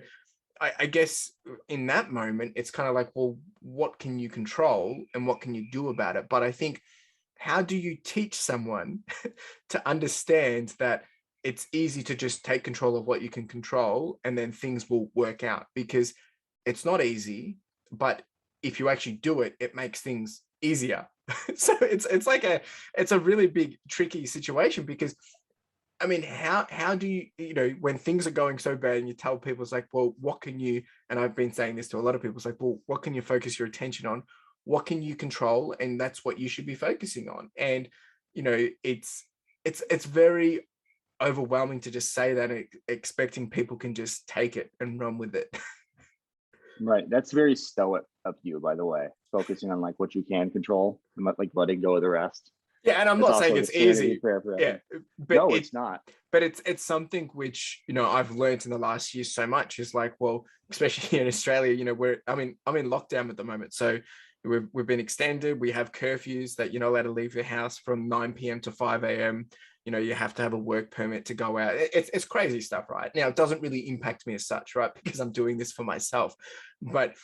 I guess in that moment, it's kind of like, well, what can you control and what can you do about it? But I think, how do you teach someone to understand that it's easy to just take control of what you can control and then things will work out? Because it's not easy, but if you actually do it, it makes things easier. So it's like it's a really big tricky situation, because I mean, how do you, you know, when things are going so bad and you tell people, it's like, well, what can you, and I've been saying this to a lot of people, it's like, well, what can you focus your attention on? What can you control? And that's what you should be focusing on. And, you know, it's very overwhelming to just say that, expecting people can just take it and run with it. Right. That's very stoic of you, by the way, focusing on like what you can control and like letting go of the rest. Yeah, and I'm That's not saying also the it's sanity easy. prayer for Yeah, everyone. but No, it's not. it's something which, you know, I've learned in the last year so much. Is like, well, especially here in Australia, you know, where I'm in lockdown at the moment, so we've been extended. We have curfews that you're not allowed to leave your house from 9 p.m. to 5 a.m. You know, you have to have a work permit to go out. It's crazy stuff, right? Now, it doesn't really impact me as such, right? Because I'm doing this for myself, but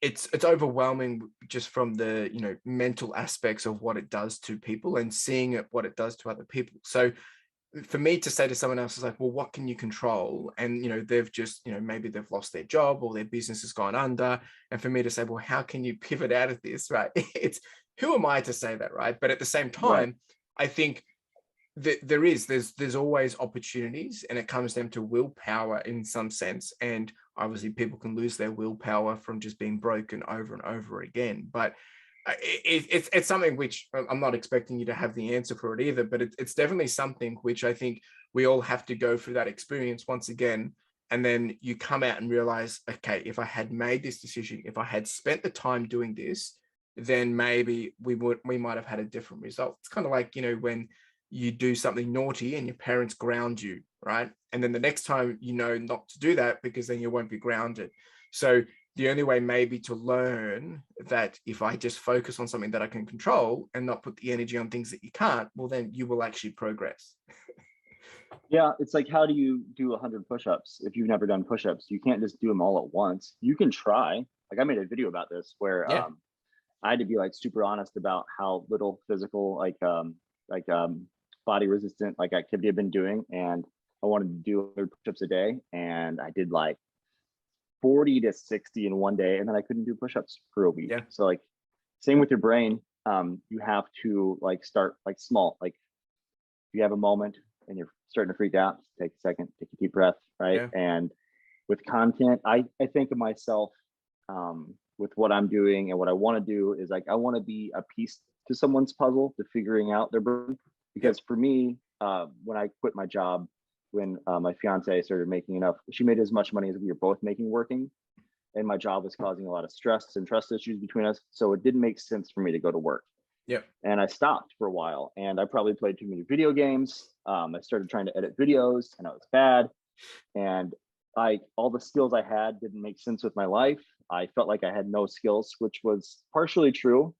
it's overwhelming just from the, you know, mental aspects of what it does to people and seeing it, what it does to other people. So for me to say to someone else is like, well, what can you control? And, you know, they've just, you know, maybe they've lost their job or their business has gone under. And for me to say, well, how can you pivot out of this, right? It's, who am I to say that, right? But at the same Right. time, I think that there's always opportunities, and it comes down to willpower in some sense. And obviously people can lose their willpower from just being broken over and over again. But it's something which I'm not expecting you to have the answer for it either, but it's definitely something which I think we all have to go through that experience once again. And then you come out and realize, okay, if I had made this decision, if I had spent the time doing this, then maybe we might have had a different result. It's kind of like, you know, when you do something naughty and your parents ground you, right? And then the next time, you know, not to do that, because then you won't be grounded. So the only way maybe to learn that if I just focus on something that I can control and not put the energy on things that you can't, well, then you will actually progress. Yeah, it's like, how do you do 100 push-ups if you've never done push-ups? You can't just do them all at once. You can try. Like, I made a video about this where Yeah. I had to be like super honest about how little physical like body resistant like activity I've been doing, and I wanted to do 100 push-ups a day, and I did like 40 to 60 in one day, and then I couldn't do push-ups for a week. Yeah. So like, same with your brain. You have to like start like small. Like, if you have a moment and you're starting to freak out, just take a second, take a deep breath, right? Yeah. And with content, I think of myself with what I'm doing and what I want to do is like, I want to be a piece to someone's puzzle to figuring out their brain. Because for me, when I quit my job, when my fiance started making enough, she made as much money as we were both making working, and my job was causing a lot of stress and trust issues between us. So it didn't make sense for me to go to work. Yep. And I stopped for a while, and I probably played too many video games. I started trying to edit videos, and it was bad. And all the skills I had didn't make sense with my life. I felt like I had no skills, which was partially true.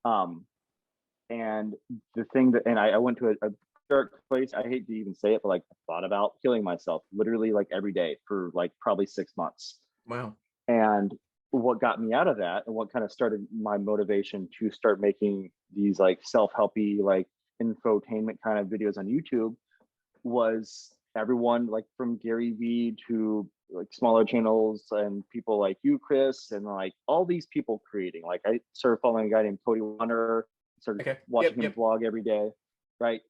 And the thing that, and I went to a dark place. I hate to even say it, but like, I thought about killing myself literally like every day for like probably 6 months. Wow. And what got me out of that, and what kind of started my motivation to start making these like self-helpy, like infotainment kind of videos on YouTube, was everyone like from Gary Vee to like smaller channels and people like you, Chris, and like all these people creating. Like, I started following a guy named Cody Warner, started watching him vlog every day, right?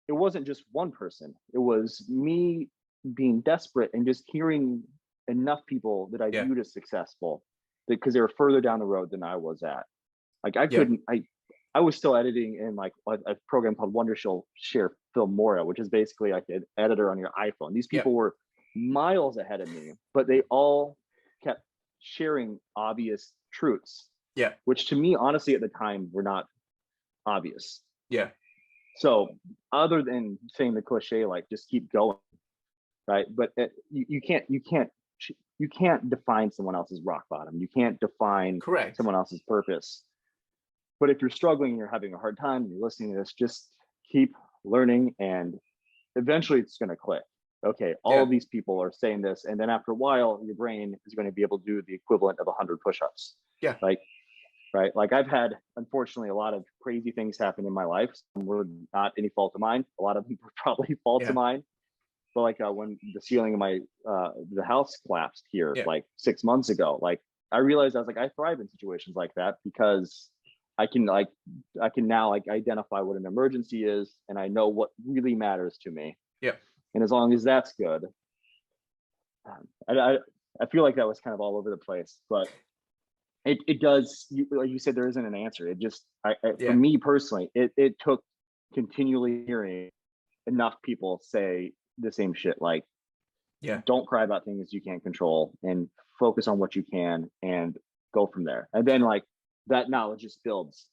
It wasn't just one person. It was me being desperate and just hearing enough people that I viewed as successful, because they were further down the road than I was at. Like, I couldn't, I was still editing in like a program called Share Filmora, which is basically like an editor on your iPhone. These Yep. people were miles ahead of me, but they all kept sharing obvious truths, Yeah. which to me, honestly, at the time were not obvious. Yeah. So other than saying the cliche, like just keep going, right? But you can't define someone else's rock bottom. You can't define Correct. someone else's purpose. But if you're struggling and you're having a hard time and you're listening to this, just keep learning and eventually it's going to click. Okay, all Yeah. of these people are saying this. And then after a while, your brain is going to be able to do the equivalent of 100 push-ups. Yeah. Like, right? Like I've had, unfortunately, a lot of crazy things happen in my life. Some were not any fault of mine. A lot of them were probably faults of Yeah. mine. But like when the ceiling of my the house collapsed here Yeah. like 6 months ago, like I realized I was like I thrive in situations like that because I can now like identify what an emergency is and I know what really matters to me. Yeah. And as long as that's good, I feel like that was kind of all over the place, but it does. Like you said, there isn't an answer. It just for Yeah. me personally, it took continually hearing enough people say the same shit like Yeah. don't cry about things you can't control and focus on what you can and go from there. And then like that knowledge just builds.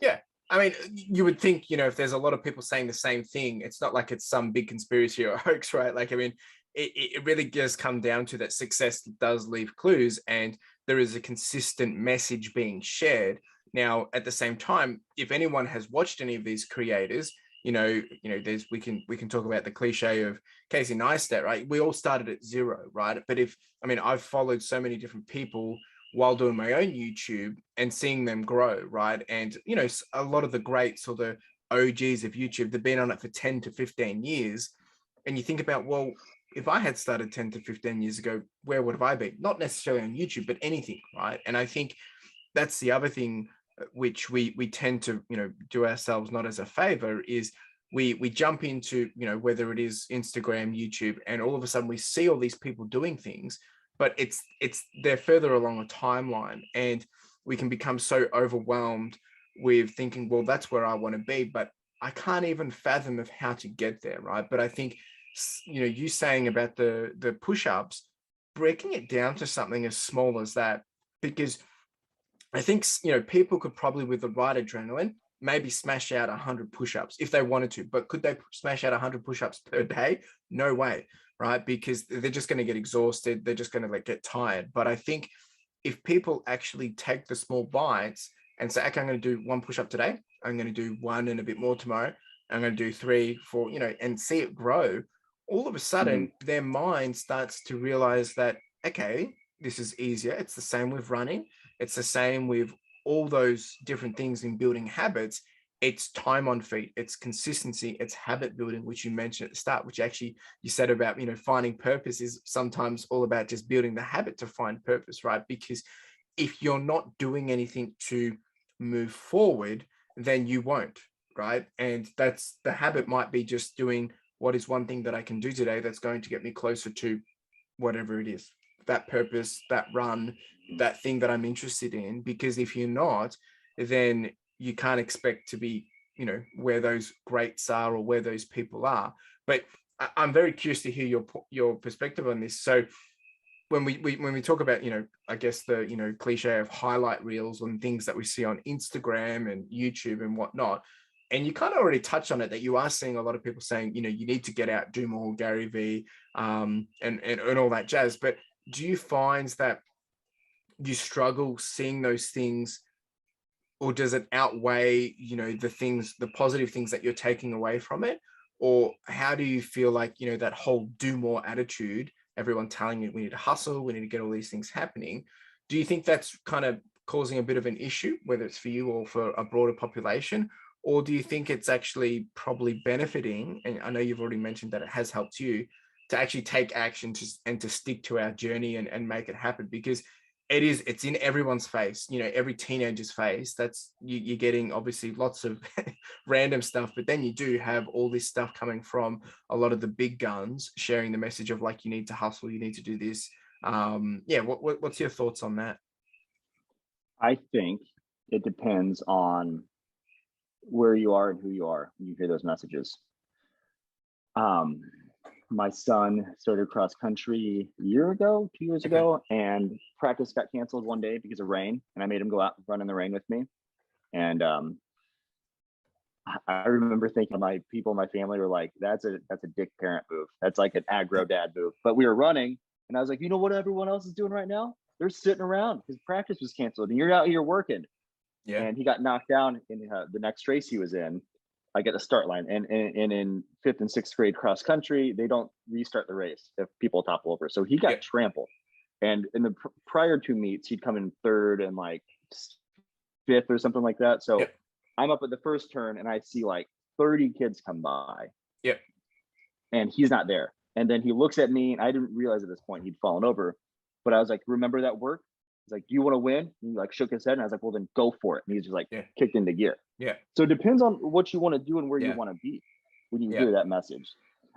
Yeah. I mean, you would think, if there's a lot of people saying the same thing, it's not like it's some big conspiracy or hoax, right? Like, I mean, it really does come down to that success does leave clues and there is a consistent message being shared. Now, at the same time, if anyone has watched any of these creators, there's we can talk about the cliche of Casey Neistat, right? We all started at zero, right? But I've followed so many different people while doing my own YouTube and seeing them grow, right? And, a lot of the greats or the OGs of YouTube, they've been on it for 10 to 15 years. And you think about, well, if I had started 10 to 15 years ago, where would have I been? Not necessarily on YouTube, but anything, right? And I think that's the other thing which we tend to, do ourselves not as a favor is we jump into, whether it is Instagram, YouTube, and all of a sudden we see all these people doing things, but they're further along a timeline and we can become so overwhelmed with thinking, well, that's where I want to be, but I can't even fathom of how to get there, right? But I think, you saying about the push-ups, breaking it down to something as small as that, because I think, people could probably, with the right adrenaline, maybe smash out 100 push-ups if they wanted to, but could they smash out 100 push-ups per day? No way, right? Because they're just going to get exhausted. They're just going to get tired. But I think if people actually take the small bites and say, okay, I'm going to do one push-up today. I'm going to do one and a bit more tomorrow. I'm going to do 3, 4, and see it grow. All of a sudden, their mind starts to realize that, okay, this is easier. It's the same with running. It's the same with all those different things in building habits. It's time on feet, it's consistency, it's habit building, which you mentioned at the start, which actually you said about, finding purpose is sometimes all about just building the habit to find purpose, right? Because if you're not doing anything to move forward, then you won't, right? And that's the habit might be just doing what is one thing that I can do today that's going to get me closer to whatever it is, that purpose, that run, that thing that I'm interested in. Because if you're not, then you can't expect to be, where those greats are or where those people are. But I'm very curious to hear your perspective on this. So when we talk about, I guess the, cliche of highlight reels and things that we see on Instagram and YouTube and whatnot, and you kind of already touched on it, that you are seeing a lot of people saying, you need to get out, do more, Gary V, and all that jazz. But do you find that you struggle seeing those things, or does it outweigh, the positive things that you're taking away from it? Or how do you feel like, that whole do more attitude, everyone telling you we need to hustle, we need to get all these things happening. Do you think that's kind of causing a bit of an issue, whether it's for you or for a broader population? Or do you think it's actually probably benefiting? And I know you've already mentioned that it has helped you to actually take action and to stick to our journey and make it happen, because it's in everyone's face, every teenager's face. That's you're getting obviously lots of random stuff, but then you do have all this stuff coming from a lot of the big guns sharing the message of like, you need to hustle, you need to do this. What's your thoughts on that? I think it depends on where you are and who you are when you hear those messages. My son started cross country a year ago, 2 years ago, and practice got canceled one day because of rain, and I made him go out and run in the rain with me. And I remember thinking my family were like, that's a dick parent move. That's like an aggro dad move. But we were running, and I was like, you know what everyone else is doing right now? They're sitting around because practice was canceled, and you're out here working. Yeah. And he got knocked down in the next race he was in, like at the start line. And in 5th and 6th grade cross country, they don't restart the race if people topple over. So he got trampled. And in the prior 2 meets, he'd come in 3rd and like 5th or something like that. So I'm up at the first turn and I see like 30 kids come by. Yep. And he's not there. And then he looks at me, and I didn't realize at this point he'd fallen over. But I was like, remember that work? He's like, do you want to win? And he like shook his head, and I was like, well, then go for it. And he's just like kicked into gear. Yeah. So it depends on what you want to do and where you want to be when you hear that message.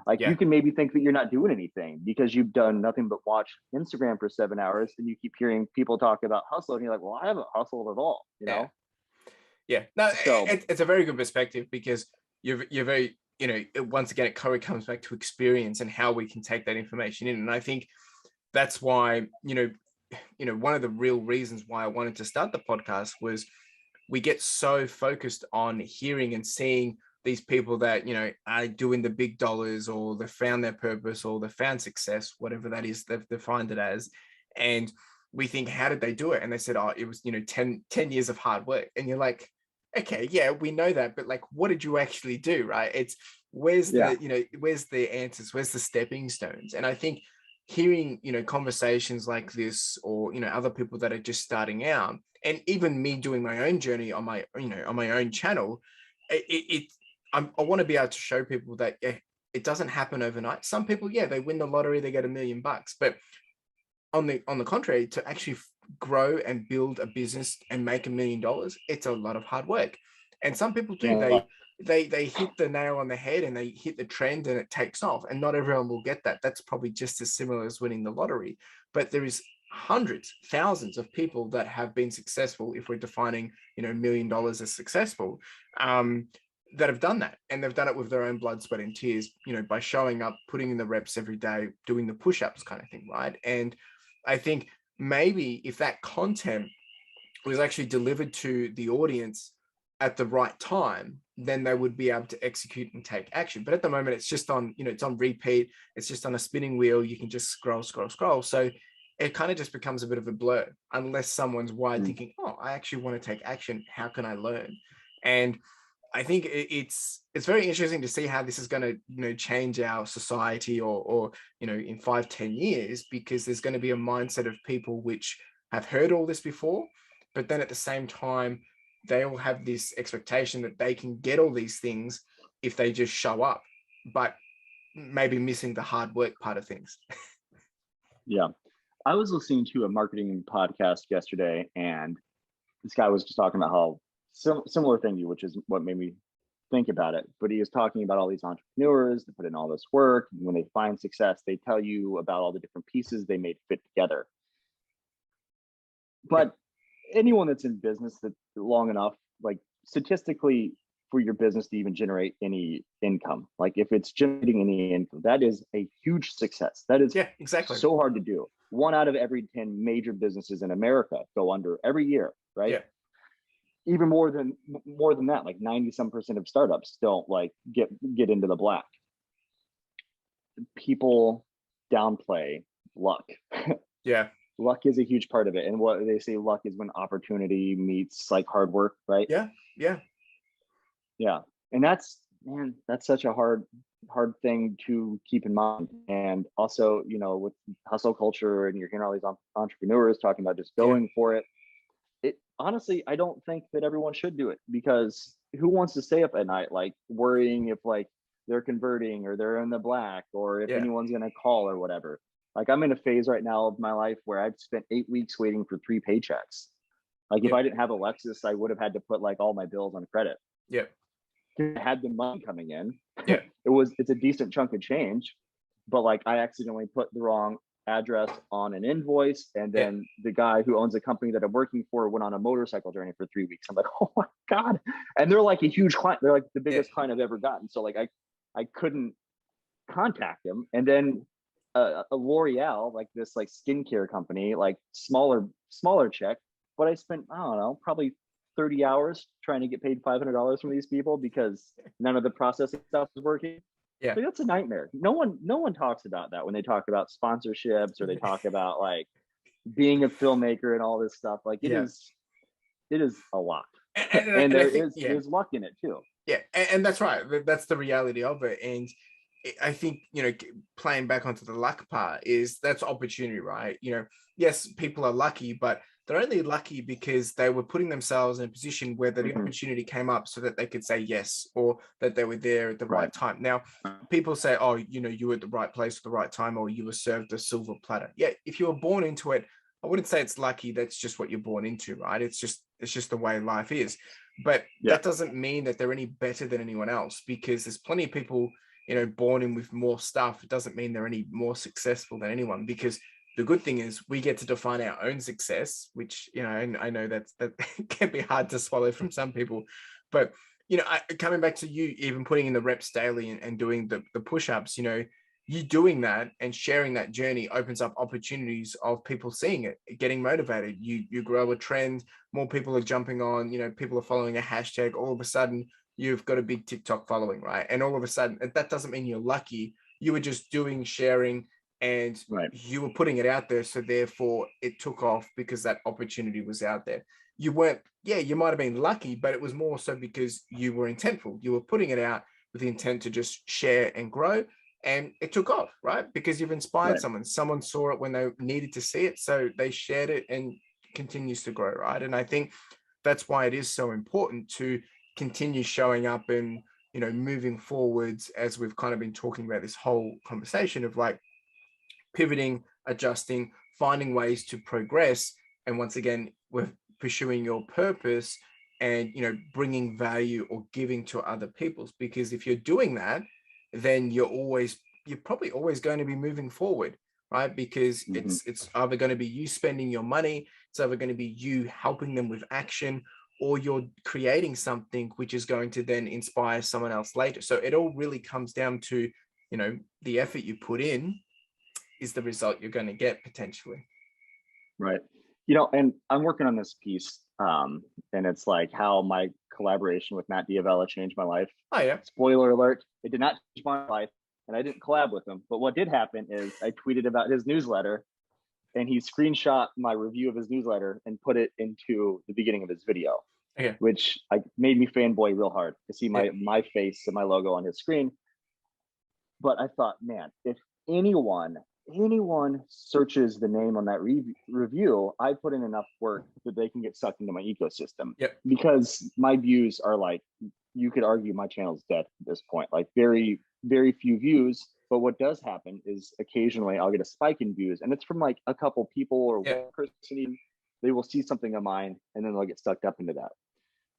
Like you can maybe think that you're not doing anything because you've done nothing but watch Instagram for 7 hours, and you keep hearing people talk about hustle, and you're like, well, I haven't hustled at all, you know? Yeah. No, so, it's a very good perspective because you're very, you know, once again, it comes back to experience and how we can take that information in. And I think that's why, you know, one of the real reasons why I wanted to start the podcast was we get so focused on hearing and seeing these people that, you know, are doing the big dollars, or they found their purpose, or they found success, whatever that is they've defined it as. And we think, how did they do it? And they said, oh, it was, you know, 10 years of hard work. And you're like, okay, yeah, we know that, but like, what did you actually do? Right? It's where's the, you know, where's the answers? Where's the stepping stones? And I think hearing, you know, conversations like this, or, you know, other people that are just starting out, and even me doing my own journey on my, you know, on my own channel, I want to be able to show people that it doesn't happen overnight. Some people, they win the lottery, they get $1 million, but on the contrary, to actually grow and build a business and make $1 million, it's a lot of hard work. And some people do, they hit the nail on the head and they hit the trend and it takes off, and not everyone will get that. That's probably just as similar as winning the lottery, but there is hundreds, thousands of people that have been successful, if we're defining, you know, $1 million as successful, that have done that, and they've done it with their own blood, sweat and tears, you know, by showing up, putting in the reps every day, doing the push-ups kind of thing, right? And I think maybe if that content was actually delivered to the audience at the right time, then they would be able to execute and take action. But at the moment, it's just on, you know, it's on repeat. It's just on a spinning wheel. You can just scroll. So it kind of just becomes a bit of a blur unless someone's wide thinking, oh, I actually want to take action. How can I learn? And I think it's very interesting to see how this is going to, you know, change our society, or you know, in 5-10 years, because there's going to be a mindset of people which have heard all this before, but then at the same time, they all have this expectation that they can get all these things if they just show up, but maybe missing the hard work part of things. Yeah. I was listening to a marketing podcast yesterday, and this guy was just talking about how similar thing to you, which is what made me think about it. But he was talking about all these entrepreneurs that put in all this work. And when they find success, they tell you about all the different pieces they made fit together. But anyone that's in business that long enough, like statistically, for your business to even generate any income, like if it's generating any income, that is a huge success. That is exactly so hard to do. 1 out of every 10 major businesses in America go under every year, right? Yeah. Even more than that, like 90% of startups don't like get into the black. People downplay luck. Yeah. Luck is a huge part of it. And what they say, luck is when opportunity meets like hard work, right? Yeah. And that's such a hard thing to keep in mind. And also, you know, with hustle culture, and you're hearing all these entrepreneurs talking about just going for it. Honestly, I don't think that everyone should do it, because who wants to stay up at night, like worrying if like they're converting or they're in the black, or if anyone's going to call or whatever. Like I'm in a phase right now of my life where I've spent 8 weeks waiting for 3 paychecks. Like if I didn't have a Lexus, I would have had to put like all my bills on credit. I had the money coming in. It's a decent chunk of change, but like I accidentally put the wrong address on an invoice. And then the guy who owns the company that I'm working for went on a motorcycle journey for 3 weeks. I'm like, oh my God. And they're like a huge client. They're like the biggest client I've ever gotten. So like, I couldn't contact him. And then a L'Oreal, like this like skincare company, like smaller check, but I spent, I don't know, probably 30 hours trying to get paid $500 from these people because none of the processing stuff was working. Yeah. So that's a nightmare. No one talks about that when they talk about sponsorships or they talk about like being a filmmaker and all this stuff. Like it is a lot. And there's luck in it too. Yeah. And that's right. That's the reality of it. And I think, playing back onto the luck part is that's opportunity, right? Yes, people are lucky, but they're only lucky because they were putting themselves in a position where the opportunity came up so that they could say yes, or that they were there at the right time. Now, people say, oh, you were at the right place at the right time, or you were served a silver platter. Yeah, if you were born into it, I wouldn't say it's lucky. That's just what you're born into, right? It's just the way life is. But that doesn't mean that they're any better than anyone else, because there's plenty of people, born in with more stuff. It doesn't mean they're any more successful than anyone, because the good thing is we get to define our own success, which, and I know that can be hard to swallow from some people, but, coming back to you, even putting in the reps daily and doing the push-ups, you doing that and sharing that journey opens up opportunities of people seeing it, getting motivated. You grow a trend, more people are jumping on, people are following a hashtag. All of a sudden you've got a big TikTok following, right? And all of a sudden, that doesn't mean you're lucky. You were just sharing, and you were putting it out there. So therefore it took off because that opportunity was out there. You weren't, you might've been lucky, but it was more so because you were intentful. You were putting it out with the intent to just share and grow. And it took off, right? Because you've inspired someone. Someone saw it when they needed to see it. So they shared it and continues to grow, right? And I think that's why it is so important to continue showing up and, moving forwards, as we've kind of been talking about this whole conversation of like pivoting, adjusting, finding ways to progress. And once again, we're pursuing your purpose and, bringing value or giving to other people. Because if you're doing that, then you're probably always going to be moving forward, right? Because it's either going to be you spending your money, it's either going to be you helping them with action, or you're creating something which is going to then inspire someone else later. So it all really comes down to, the effort you put in is the result you're going to get potentially. Right. And I'm working on this piece, and it's like how my collaboration with Matt Diavella changed my life. Oh yeah. Spoiler alert, it did not change my life, and I didn't collab with him. But what did happen is I tweeted about his newsletter, and he screenshot my review of his newsletter and put it into the beginning of his video, which made me fanboy real hard to see my face and my logo on his screen. But I thought, man, if anyone searches the name on that review, I put in enough work that they can get sucked into my ecosystem. Because my views are like, you could argue my channel's dead at this point, like very, very few views. But what does happen is occasionally I'll get a spike in views, and it's from like a couple people or one person. They will see something of mine and then they'll get sucked up into that.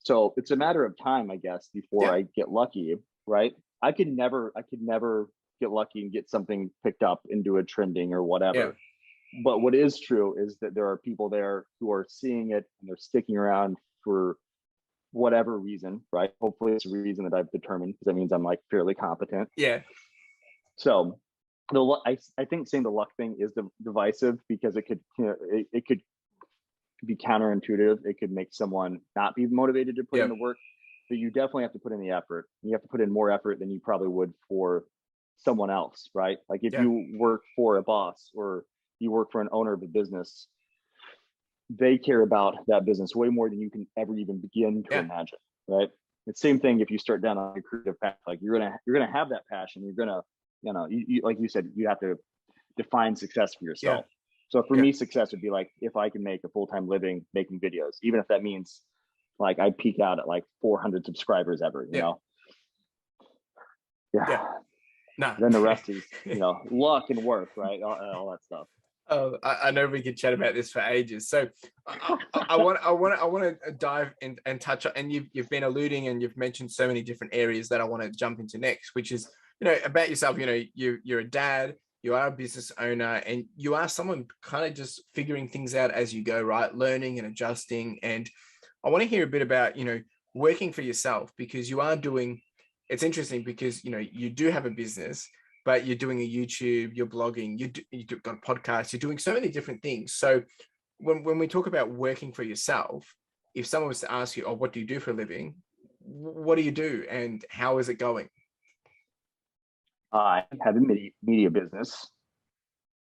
So it's a matter of time, I guess, before I get lucky, right? I could never get lucky and get something picked up into a trending or whatever. But what is true is that there are people there who are seeing it and they're sticking around for whatever reason, right? Hopefully it's a reason that I've determined, because that means I'm like fairly competent. So I think saying the luck thing is divisive, because it could be counterintuitive. It could make someone not be motivated to put in the work, but you definitely have to put in the effort. You have to put in more effort than you probably would for someone else, right? Like if you work for a boss or you work for an owner of a business, they care about that business way more than you can ever even begin to imagine, right? It's the same thing if you start down on a creative path. Like you're gonna have that passion. You're gonna, you like you said, you have to define success for yourself. So for me, success would be like if I can make a full-time living making videos, even if that means like I peak out at like 400 subscribers ever, you know. Then the rest is luck and work, right? All that stuff. Oh, I know we could chat about this for ages. So I want to dive in and touch on, and you've been alluding and you've mentioned so many different areas that I want to jump into next, which is, about yourself. You're a dad, you are a business owner, and you are someone kind of just figuring things out as you go, right? Learning and adjusting. And I want to hear a bit about, working for yourself, because you are doing, it's interesting because, you do have a business, but you're doing a YouTube, you're blogging, you've got a podcast, you're doing so many different things. So when we talk about working for yourself, if someone was to ask you, oh, what do you do for a living? What do you do and how is it going? I have a media business.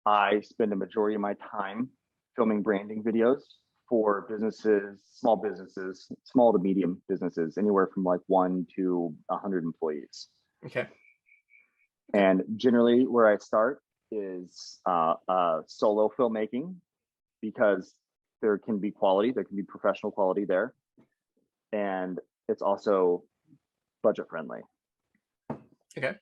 I spend the majority of my time filming branding videos for businesses, small to medium businesses, anywhere from like 1 to 100 employees. Okay. And generally where I start is solo filmmaking, because there can be professional quality there. And it's also budget friendly. Okay.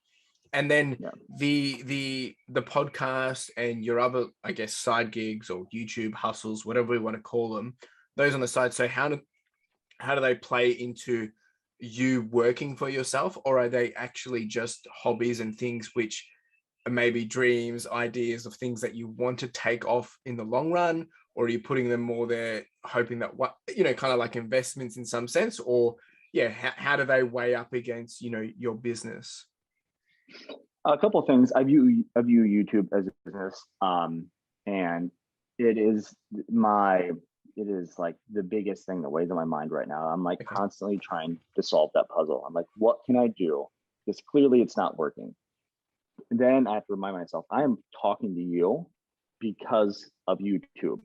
And then the podcast and your other, I guess, side gigs or YouTube hustles, whatever we want to call them, those on the side. So how do they play into you working for yourself, or are they actually just hobbies and things which are maybe dreams, ideas of things that you want to take off in the long run, or are you putting them more there hoping that kind of like investments in some sense, or how do they weigh up against your business? A couple of things. I view YouTube as a business, and it is like the biggest thing that weighs on my mind right now. I'm like constantly trying to solve that puzzle. I'm like, what can I do? Because clearly it's not working. And then I have to remind myself, I am talking to you because of YouTube.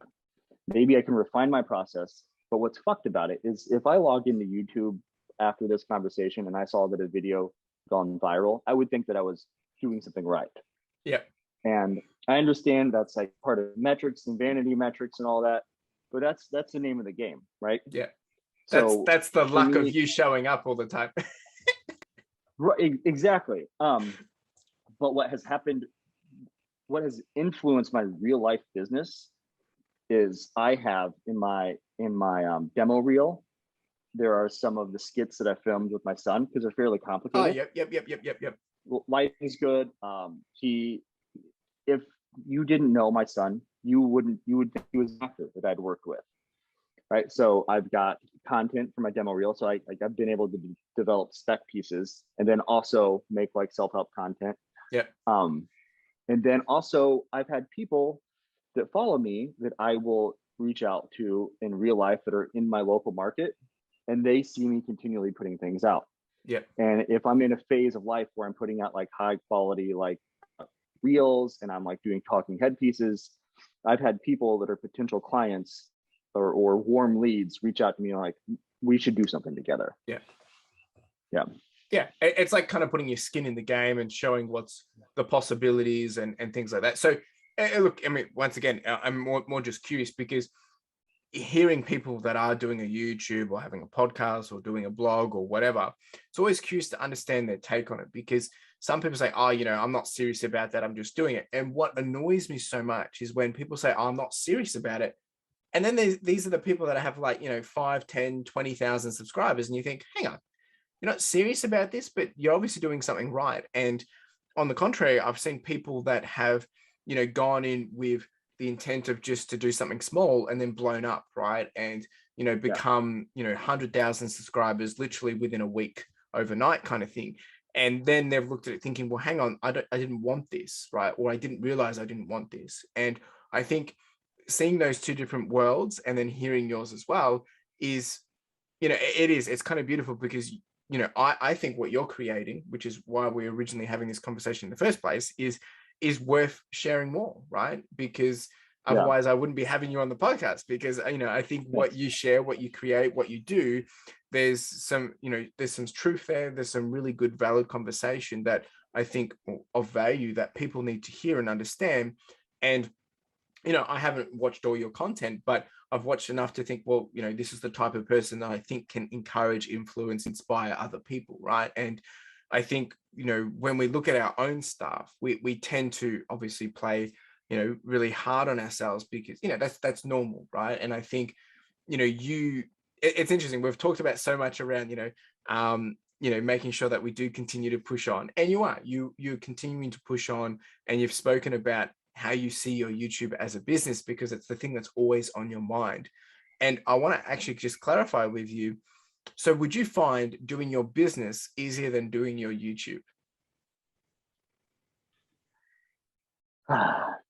Maybe I can refine my process, but what's fucked about it is if I log into YouTube after this conversation and I saw that a video gone viral, I would think that I was doing something right. Yeah. And I understand that's like part of metrics and vanity metrics and all that, but that's the name of the game, right? Yeah. So that's the luck of you showing up all the time. Right, exactly. But what has influenced my real life business is I have in my demo reel, there are some of the skits that I filmed with my son because they're fairly complicated. Oh, yep. Life is good. If you didn't know my son, you would think he was an actor that I'd worked with, right? So I've got content for my demo reel, so I've been able to develop spec pieces and then also make like self-help content. Yeah. And then also I've had people that follow me that I will reach out to in real life that are in my local market, and they see me continually putting things out. Yeah. And if I'm in a phase of life where I'm putting out like high quality like reels and I'm like doing talking head pieces, I've had people that are potential clients or warm leads reach out to me like, we should do something together. Yeah, it's like kind of putting your skin in the game and showing what's the possibilities and things like that. So look, I mean, once again, I'm more just curious because hearing people that are doing a YouTube or having a podcast or doing a blog or whatever, it's always curious to understand their take on it, because some people say, oh, I'm not serious about that, I'm just doing it. And what annoys me so much is when people say, oh, I'm not serious about it. And then these are the people that have like, 5, 10, 20,000 subscribers. And you think, hang on, you're not serious about this, but you're obviously doing something right. And on the contrary, I've seen people that have, gone in with the intent of just to do something small and then blown up, right? And, become, 100,000 subscribers literally within a week overnight kind of thing. And then they've looked at it thinking, well, hang on, I didn't want this, right? Or I didn't realize I didn't want this. And I think seeing those two different worlds and then hearing yours as well is, it's kind of beautiful because, I think what you're creating, which is why we're originally having this conversation in the first place, is worth sharing more, right? Because otherwise I wouldn't be having you on the podcast, because, I think what you share, what you create, what you do, there's some truth there. There's some really good, valid conversation that I think of value that people need to hear and understand. And I haven't watched all your content, but I've watched enough to think, well, this is the type of person that I think can encourage, influence, inspire other people, right? And I think, when we look at our own stuff, we tend to obviously play, really hard on ourselves because, that's normal, right? And I think, it's interesting. We've talked about so much around, making sure that we do continue to push on. And you're continuing to push on, and you've spoken about how you see your YouTube as a business, because it's the thing that's always on your mind. And I want to actually just clarify with you. So would you find doing your business easier than doing your YouTube?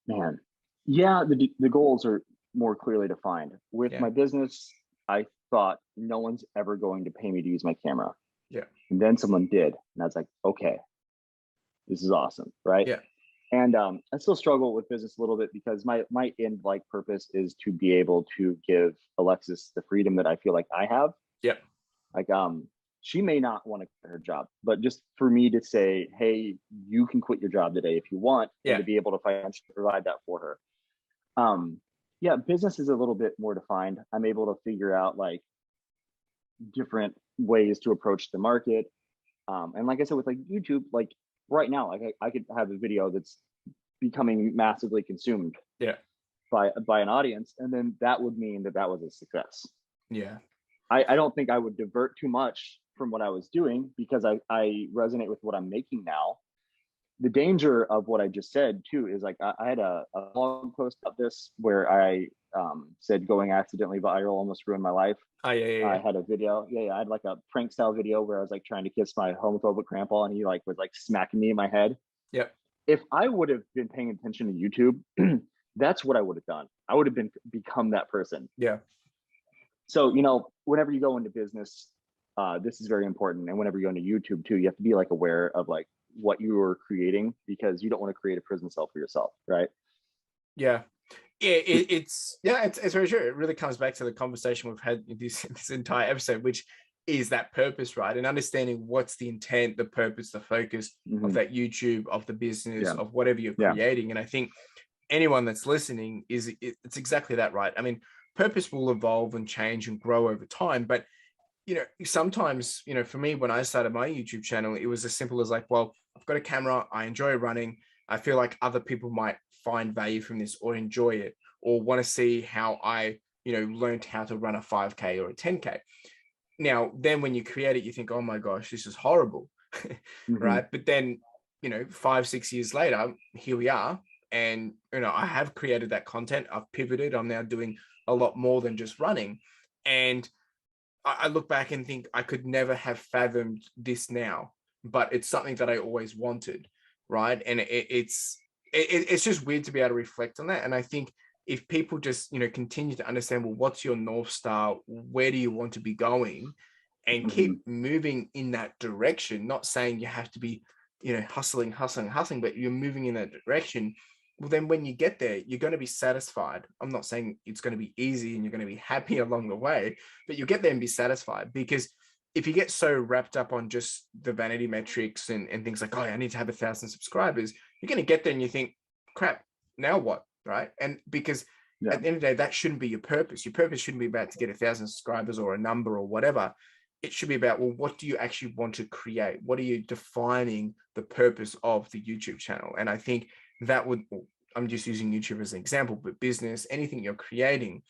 Man, yeah, the goals are more clearly defined. With Yeah. my business, I thought no one's ever going to pay me to use my camera. Yeah. And then someone did. And I was like, okay, this is awesome, right? Yeah. And I still struggle with business a little bit because my end like purpose is to be able to give Alexis the freedom that I feel like I have. Yeah. Like she may not want to quit her job, but just for me to say, hey, you can quit your job today if you want, and Yeah. to be able to financially provide that for her. Yeah, business is a little bit more defined. I'm able to figure out like different ways to approach the market. And like I said, with like YouTube, like right now, like I could have a video that's becoming massively consumed Yeah. by an audience, and then that would mean that that was a success. Yeah. I don't think I would divert too much from what I was doing because I resonate with what I'm making now. The danger of what I just said too is like I had a blog post about this where I said going accidentally viral almost ruined my life. Oh, yeah, yeah, I yeah. had a video, I had like a prank style video where I was like trying to kiss my homophobic grandpa, and he like was like smacking me in my head. Yep. If I would have been paying attention to YouTube, that's what I would have done. I would have become that person. Yeah. So, whenever you go into business, this is very important. And whenever you go into YouTube too, you have to be like aware of like what you are creating, because you don't want to create a prison cell for yourself, right? Yeah. It's very true. It really comes back to the conversation we've had in this entire episode, which is that purpose, right? And understanding what's the intent, the purpose, the focus of that YouTube, of the business, Yeah. of whatever you're Yeah. creating. And I think anyone that's listening it's exactly that, right? I mean, purpose will evolve and change and grow over time, but sometimes, for me, when I started my YouTube channel, it was as simple as like, well, I've got a camera, I enjoy running, I feel like other people might find value from this or enjoy it, or want to see how I, learned how to run a 5K or a 10K. Now, then when you create it, you think, oh my gosh, this is horrible, Mm-hmm. right? But then, 5-6 years later, here we are. And, I have created that content, I've pivoted, I'm now doing a lot more than just running. And I look back and think I could never have fathomed this now, but it's something that I always wanted, right? And it's just weird to be able to reflect on that. And I think if people just continue to understand, well, what's your North Star? Where do you want to be going? And Mm-hmm. keep moving in that direction. Not saying you have to be hustling, but you're moving in that direction. Well, then when you get there, you're going to be satisfied. I'm not saying it's going to be easy and you're going to be happy along the way, but you'll get there and be satisfied. Because if you get so wrapped up on just the vanity metrics and things like, oh, I need to have 1,000 subscribers, you're going to get there and you think, crap, now what? Right. And because at the end of the day, that shouldn't be your purpose. Your purpose shouldn't be about to get 1,000 subscribers or a number or whatever. It should be about, well, what do you actually want to create? What are you defining the purpose of the YouTube channel? And I think that would, I'm just using YouTube as an example, but business, anything you're creating.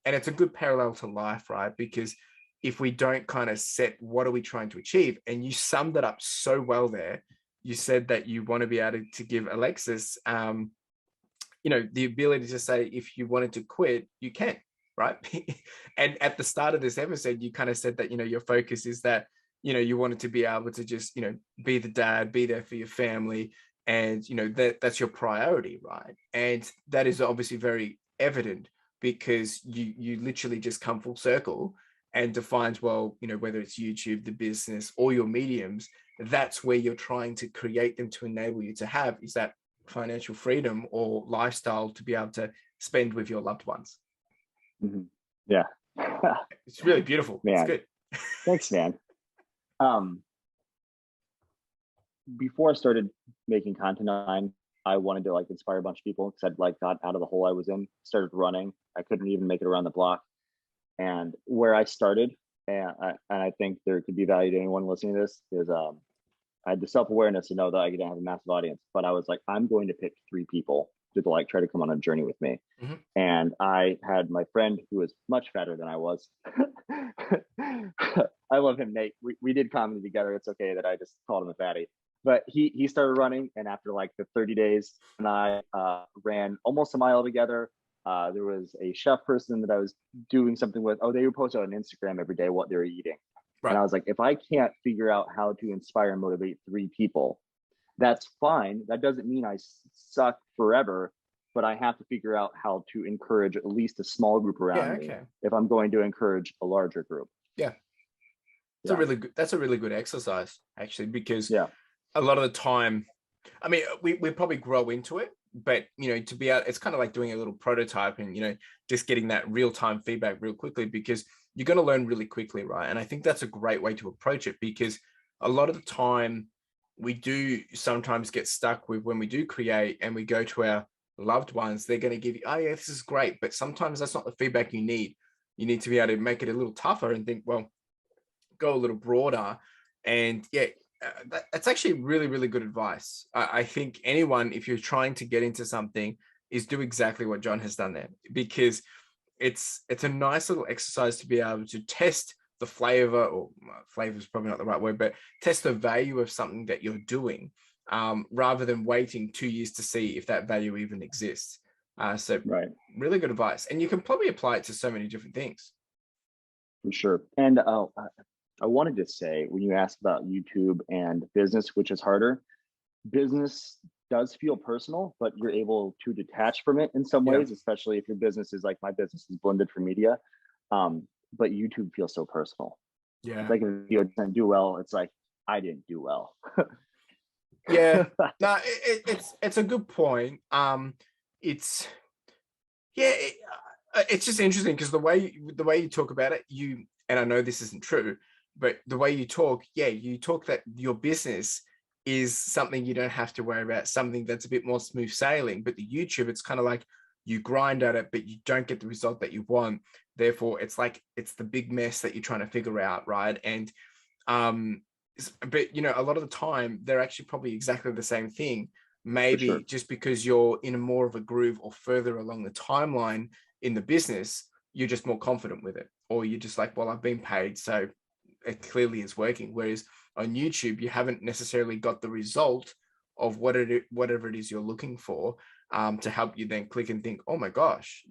And it's a good parallel to life, right? Because if we don't kind of set what are we trying to achieve, and you summed it up so well there. You said that you want to be able to give Alexis, the ability to say, if you wanted to quit, you can, right? And at the start of this episode, you kind of said that, your focus is that, you wanted to be able to just, be the dad, be there for your family. And, that's your priority, right? And that is obviously very evident because you literally just come full circle and defines, well, whether it's YouTube, the business, or your mediums, that's where you're trying to create them to enable you to have is that financial freedom or lifestyle to be able to spend with your loved ones. Mm-hmm. Yeah. It's really beautiful. Man. It's good. Thanks, man. Before I started making content online, I wanted to like inspire a bunch of people because I'd like got out of the hole I was in, started running. I couldn't even make it around the block. And where I started, and I think there could be value to anyone listening to this, is I had the self-awareness to know that I didn't have a massive audience, but I was like, I'm going to pick 3 people to like try to come on a journey with me. Mm-hmm. And I had my friend who was much fatter than I was. I love him, Nate. We did comedy together. It's okay that I just called him a fatty. But he started running, and after like the 30 days, and I ran almost a mile together. There was a chef person that I was doing something with. Oh, they would post on Instagram every day what they were eating. Right. And I was like, if I can't figure out how to inspire and motivate 3 people, that's fine. That doesn't mean I suck forever, but I have to figure out how to encourage at least a small group around me if I'm going to encourage a larger group. Yeah. That's a really good exercise, actually, because a lot of the time, I mean, we probably grow into it, but to be out, it's kind of like doing a little prototype and just getting that real-time feedback real quickly, because you're going to learn really quickly, right? And I think that's a great way to approach it, because a lot of the time we do sometimes get stuck with, when we do create and we go to our loved ones, they're going to give you, oh yeah, this is great, but sometimes that's not the feedback you need. You need to be able to make it a little tougher and think, well, go a little broader. And that's actually really, really good advice. I think anyone, if you're trying to get into something, is do exactly what Jon has done there, because it's a nice little exercise to be able to test the flavor, or flavor is probably not the right word, but test the value of something that you're doing, rather than waiting 2 years to see if that value even exists. So really good advice. And you can probably apply it to so many different things. For sure. And I wanted to say, when you asked about YouTube and business, which is harder, business does feel personal, but you're able to detach from it in some ways, especially if your business is like my business is blended for media. But YouTube feels so personal. Yeah. Like if you didn't do well, it's like, I didn't do well. No, it's a good point. It's just interesting, because the way you talk about it, and I know this isn't true, but the way you talk that your business is something you don't have to worry about, something that's a bit more smooth sailing. But the YouTube, it's kind of like you grind at it, but you don't get the result that you want. Therefore, it's like it's the big mess that you're trying to figure out, right? And but a lot of the time they're actually probably exactly the same thing. Maybe just because you're in a more of a groove or further along the timeline in the business, you're just more confident with it, or you're just like, well, I've been paid, so it clearly is working. Whereas on YouTube, you haven't necessarily got the result of whatever it is you're looking for, to help you then click and think, oh my gosh,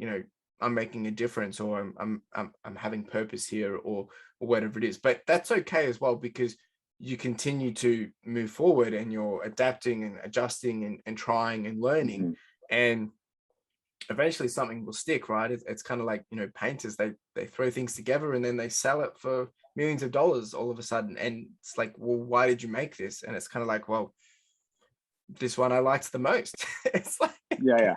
I'm making a difference, or I'm having purpose here, or whatever it is. But that's okay as well, because you continue to move forward and you're adapting and adjusting and trying and learning, and eventually something will stick, right? It's kind of like, painters, they throw things together and then they sell it for millions of dollars all of a sudden. And it's like, well, why did you make this? And it's kind of like, well, this one I liked the most. It's like, yeah.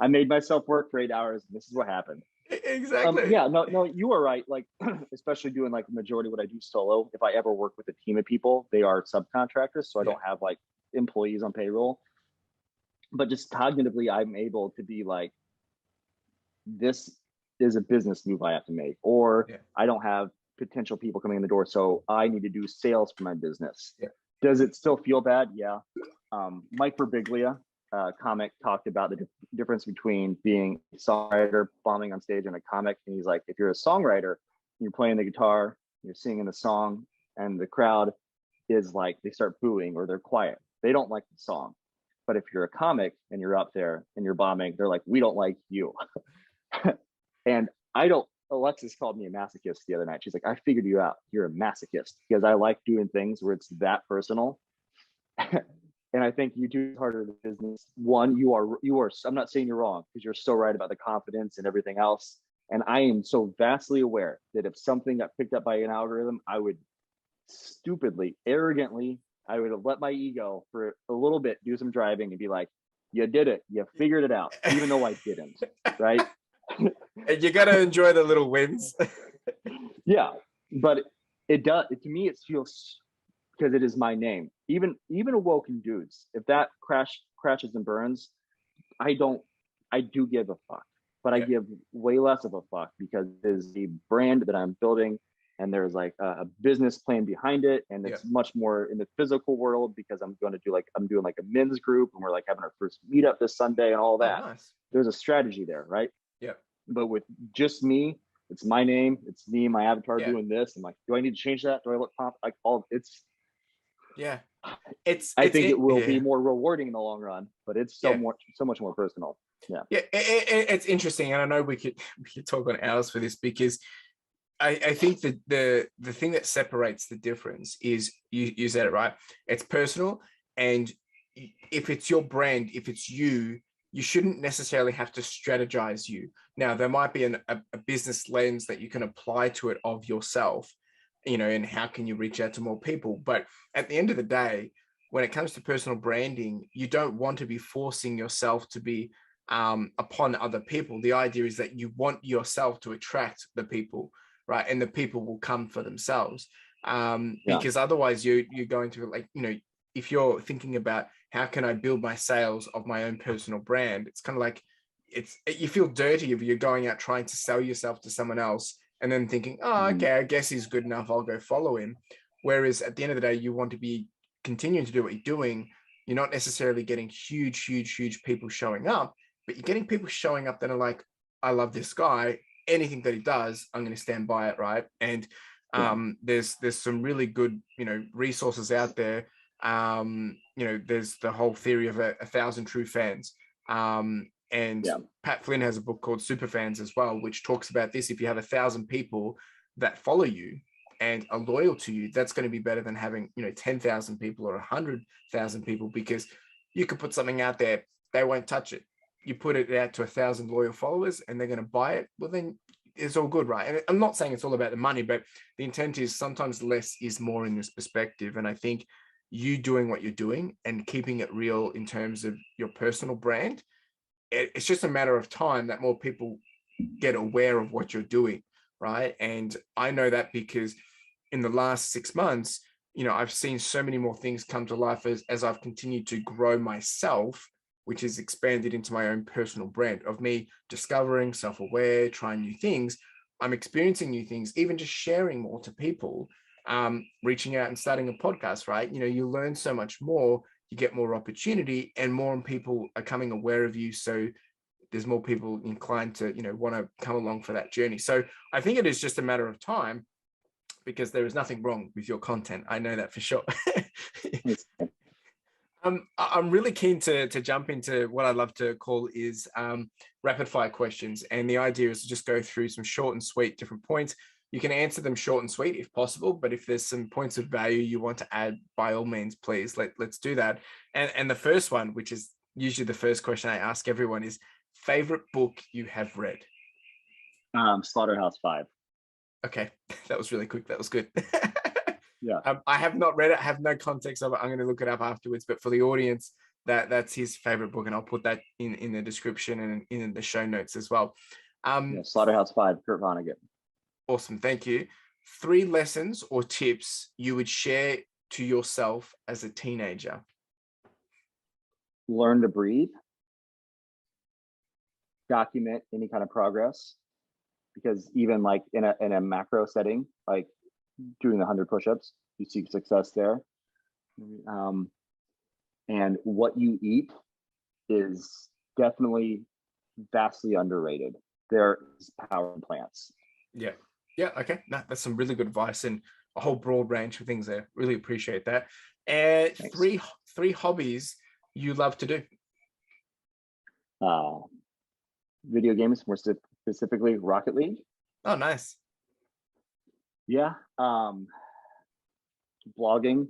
I made myself work for 8 hours. And this is what happened. Exactly. No, you are right. Like, especially doing like the majority of what I do solo. If I ever work with a team of people, they are subcontractors. So I don't have like employees on payroll. But just cognitively, I'm able to be like, this is a business move I have to make, or I don't have potential people coming in the door, so I need to do sales for my business. Does it still feel bad? Yeah. Mike Birbiglia, comic, talked about the difference between being a songwriter bombing on stage and a comic. And he's like, if you're a songwriter, you're playing the guitar, you're singing the song, and the crowd is like, they start booing or they're quiet. They don't like the song. But if you're a comic and you're up there and you're bombing, they're like, we don't like you. And Alexis called me a masochist the other night. She's like, I figured you out. You're a masochist, because I like doing things where it's that personal. And I think YouTube is harder than business. One, you are, I'm not saying you're wrong, because you're so right about the confidence and everything else. And I am so vastly aware that if something got picked up by an algorithm, I would stupidly, arrogantly, I would have let my ego for a little bit do some driving and be like, you did it. You figured it out, even though I didn't, right? And you got to enjoy the little wins. Yeah, but it does. To me, it feels, because it is my name. Even Awoken Dudes, if that crashes and burns, I do give a fuck, but I give way less of a fuck, because it is the brand that I'm building. And there's like a business plan behind it. And it's much more in the physical world, because I'm doing like a men's group, and we're like having our first meetup this Sunday and all that. Oh, nice. There's a strategy there, right? Yeah. But with just me, It's my name. It's me, my avatar Yeah. doing this. I'm like, do I need to change that? Do I look pop? Like all it's. Yeah. I think it will be Yeah. more rewarding in the long run, but it's Yeah. so much more personal. Yeah. Yeah. It's interesting. And I know we could talk on hours for this, because I think that the thing that separates the difference is, you said it right. It's personal, and if it's your brand, if it's you, you shouldn't necessarily have to strategize you. Now, there might be a business lens that you can apply to it of yourself, and how can you reach out to more people? But at the end of the day, when it comes to personal branding, you don't want to be forcing yourself to be upon other people. The idea is that you want yourself to attract the people, right? And the people will come for themselves. Yeah. Because otherwise you're going to, like, if you're thinking about how can I build my sales of my own personal brand, it's kind of like, you feel dirty if you're going out trying to sell yourself to someone else and then thinking, oh, okay, I guess he's good enough, I'll go follow him. Whereas at the end of the day, you want to be continuing to do what you're doing. You're not necessarily getting huge people showing up, but you're getting people showing up that are like, I love this guy. Anything that he does, I'm going to stand by it, right? And there's some really good resources out there. There's the whole theory of a thousand true fans. And Pat Flynn has a book called Super Fans as well, which talks about this. If you have 1,000 people that follow you and are loyal to you, that's going to be better than having 10,000 people or 100,000 people, because you could put something out there, they won't touch it. You put it out to 1,000 loyal followers and they're going to buy it, well, then it's all good, right? And I'm not saying it's all about the money, but the intent is sometimes less is more in this perspective. And I think you doing what you're doing and keeping it real in terms of your personal brand, it's just a matter of time that more people get aware of what you're doing, right? And I know that because in the last 6 months, I've seen so many more things come to life as I've continued to grow myself, which is expanded into my own personal brand of me discovering, self-aware, trying new things. I'm experiencing new things, even just sharing more to people, reaching out and starting a podcast, right? You learn so much more, you get more opportunity, and more people are coming aware of you. So there's more people inclined to, want to come along for that journey. So I think it is just a matter of time, because there is nothing wrong with your content. I know that for sure. I'm really keen to jump into what I love to call is rapid fire questions. And the idea is to just go through some short and sweet different points. You can answer them short and sweet if possible, but if there's some points of value you want to add, by all means, please, let's do that. And the first one, which is usually the first question I ask everyone, is favorite book you have read? Slaughterhouse-Five. Okay, that was really quick. That was good. Yeah. I have not read it. I have no context of it. I'm going to look it up afterwards. But for the audience, that's his favorite book, and I'll put that in the description and in the show notes as well. Slaughterhouse-Five, Kurt Vonnegut. Awesome, thank you. 3 lessons or tips you would share to yourself as a teenager. Learn to breathe. Document any kind of progress, because even like in a macro setting, like doing 100 push-ups, you see success there. And what you eat is definitely vastly underrated. There is power in plants. Yeah. Okay. No, that's some really good advice, and a whole broad range of things there. Really appreciate that. And three hobbies you love to do. Video games, more specifically Rocket League. Oh, nice. Yeah. Blogging.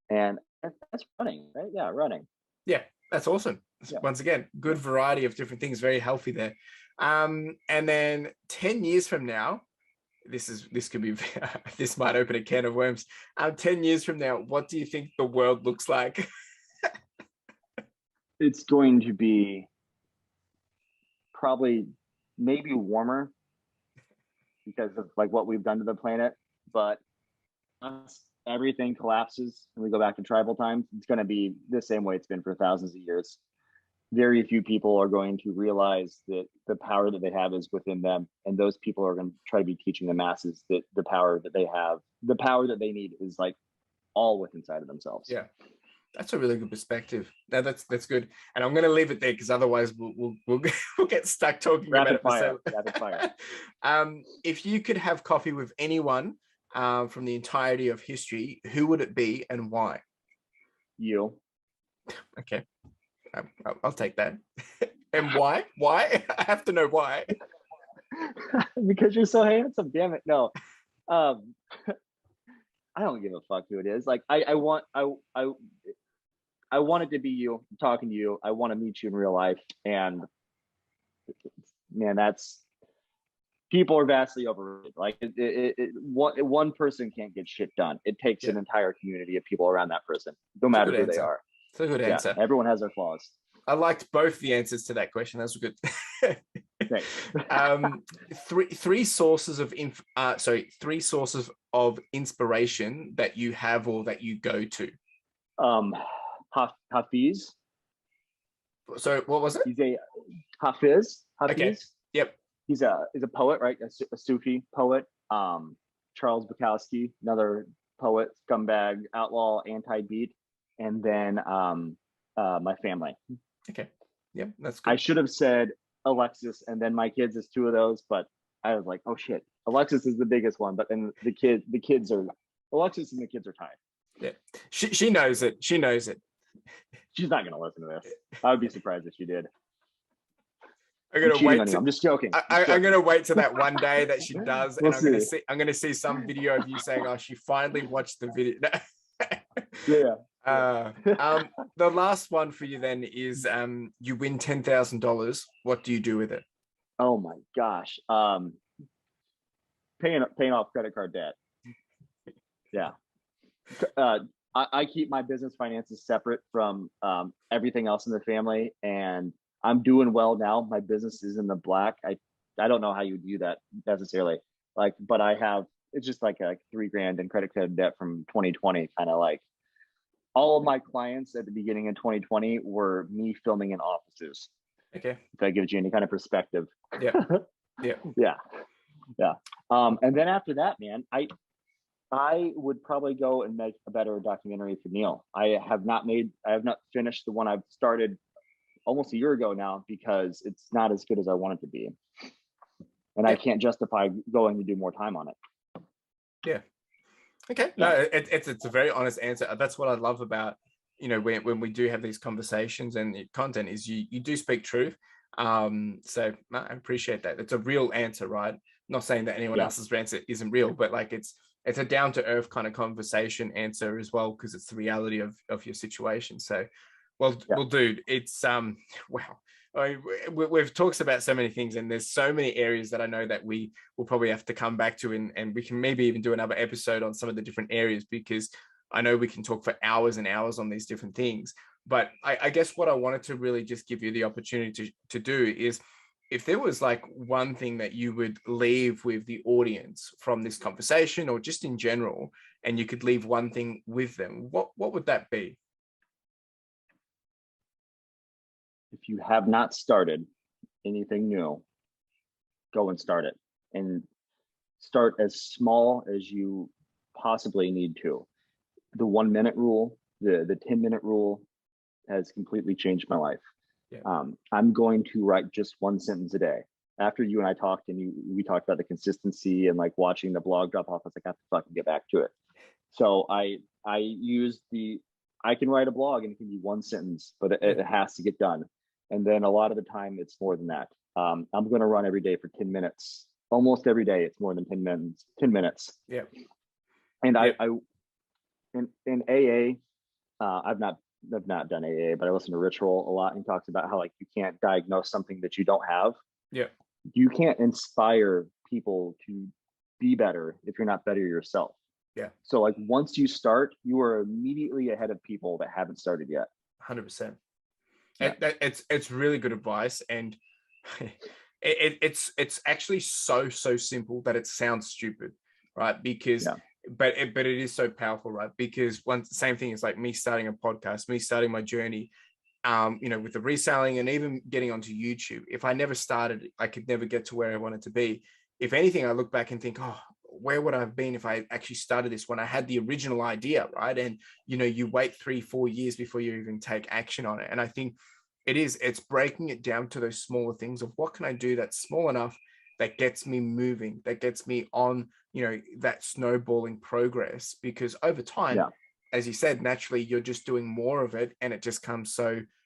And that's running, right? Yeah, running. Yeah, that's awesome. Yeah. Once again, good variety of different things, very healthy there. And then 10 years from now, this could be this might open a can of worms. 10 years from now, what do you think the world looks like? It's going to be probably maybe warmer because of like what we've done to the planet, but once everything collapses and we go back to tribal times, it's going to be the same way it's been for thousands of years. Very few people are going to realize that the power that they have is within them, and those people are going to try to be teaching the masses that the power that they have, the power that they need, is like all within inside of themselves. Yeah. That's a really good perspective. No, that's good. And I'm going to leave it there because otherwise we'll get stuck talking about it. Rapid fire. If you could have coffee with anyone from the entirety of history, who would it be and why? You. Okay, I'll take that. And why? Why? I have to know why. Because you're so handsome. Damn it. No. I don't give a fuck who it is. Like I want it to be you. I'm talking to you. I want to meet you in real life. And man, people are vastly overrated. Like one person can't get shit done. It takes an entire community of people around that person, no matter who they are. It's a good answer. Everyone has their flaws. I liked both the answers to that question. That's good. Three sources of inspiration that you have or that you go to. Hafiz. So what was it? He's a Hafiz. Okay. Yep. He's a poet, right? A Sufi poet. Charles Bukowski, another poet, scumbag, outlaw, anti-beat, and then my family. Okay. Yep, that's good. I should have said Alexis and then my kids is two of those, but I was like, oh shit, Alexis is the biggest one, but then Alexis and the kids are tied. Yeah, she knows it. She knows it. She's not gonna listen to this. I would be surprised if she did. I'm just joking. I'm gonna wait till that one day that she does, and I'm gonna see some video of you saying, "Oh, she finally watched the video." Yeah. The last one for you then is you win $10,000. What do you do with it? Oh my gosh. Paying off credit card debt. Yeah. I keep my business finances separate from everything else in the family, and I'm doing well now. My business is in the black. I don't know how you do that necessarily. But it's just like $3,000 in credit card debt from 2020, kind of like. All of my clients at the beginning of 2020 were me filming in offices. Okay. If that gives you any kind of perspective. Yeah. Yeah. And then after that, man, I would probably go and make a better documentary for Neil. I have not finished the one I've started almost a year ago now because it's not as good as I want it to be. And I can't justify going to do more time on it. Yeah. Okay. No, it's a very honest answer. That's what I love about, when we do have these conversations and the content is you do speak truth. So I appreciate that. It's a real answer, right? Not saying that anyone else's answer isn't real, but like it's a down to earth kind of conversation answer as well, because it's the reality of your situation. So, well, dude, it's wow. We've talked about so many things, and there's so many areas that I know that we will probably have to come back to, and we can maybe even do another episode on some of the different areas, because I know we can talk for hours and hours on these different things. But I guess what I wanted to really just give you the opportunity to do is, if there was like one thing that you would leave with the audience from this conversation, or just in general, and you could leave one thing with them, what would that be? If you have not started anything new, go and start it, and start as small as you possibly need to. The 1 minute rule, the 10-minute rule has completely changed my life. Yeah. I'm going to write just one sentence a day. After you and I talked, and we talked about the consistency and like watching the blog drop off, I was like, I have to fucking get back to it. So I can write a blog and it can be one sentence, but it has to get done. And then a lot of the time it's more than that. I'm going to run every day for 10 minutes. Almost every day it's more than 10 minutes. 10 minutes. Yeah. And I in AA, I've not done AA, but I listen to Ritual a lot, and he talks about how like you can't diagnose something that you don't have. Yeah. You can't inspire people to be better if you're not better yourself. Yeah. So like once you start, you are immediately ahead of people that haven't started yet. 100%. Yeah. It's really good advice, and it's actually so simple that it sounds stupid, right? Because but it is so powerful, right? Because same thing is like me starting a podcast, me starting my journey, with the reselling and even getting onto YouTube. If I never started, I could never get to where I wanted to be. If anything, I look back and think, oh, where would I have been if I actually started this when I had the original idea, right? And, you wait 3-4 years before you even take action on it. And I think it's breaking it down to those smaller things of what can I do that's small enough that gets me moving, that gets me on, that snowballing progress, because over time, as you said, naturally you're just doing more of it and it just comes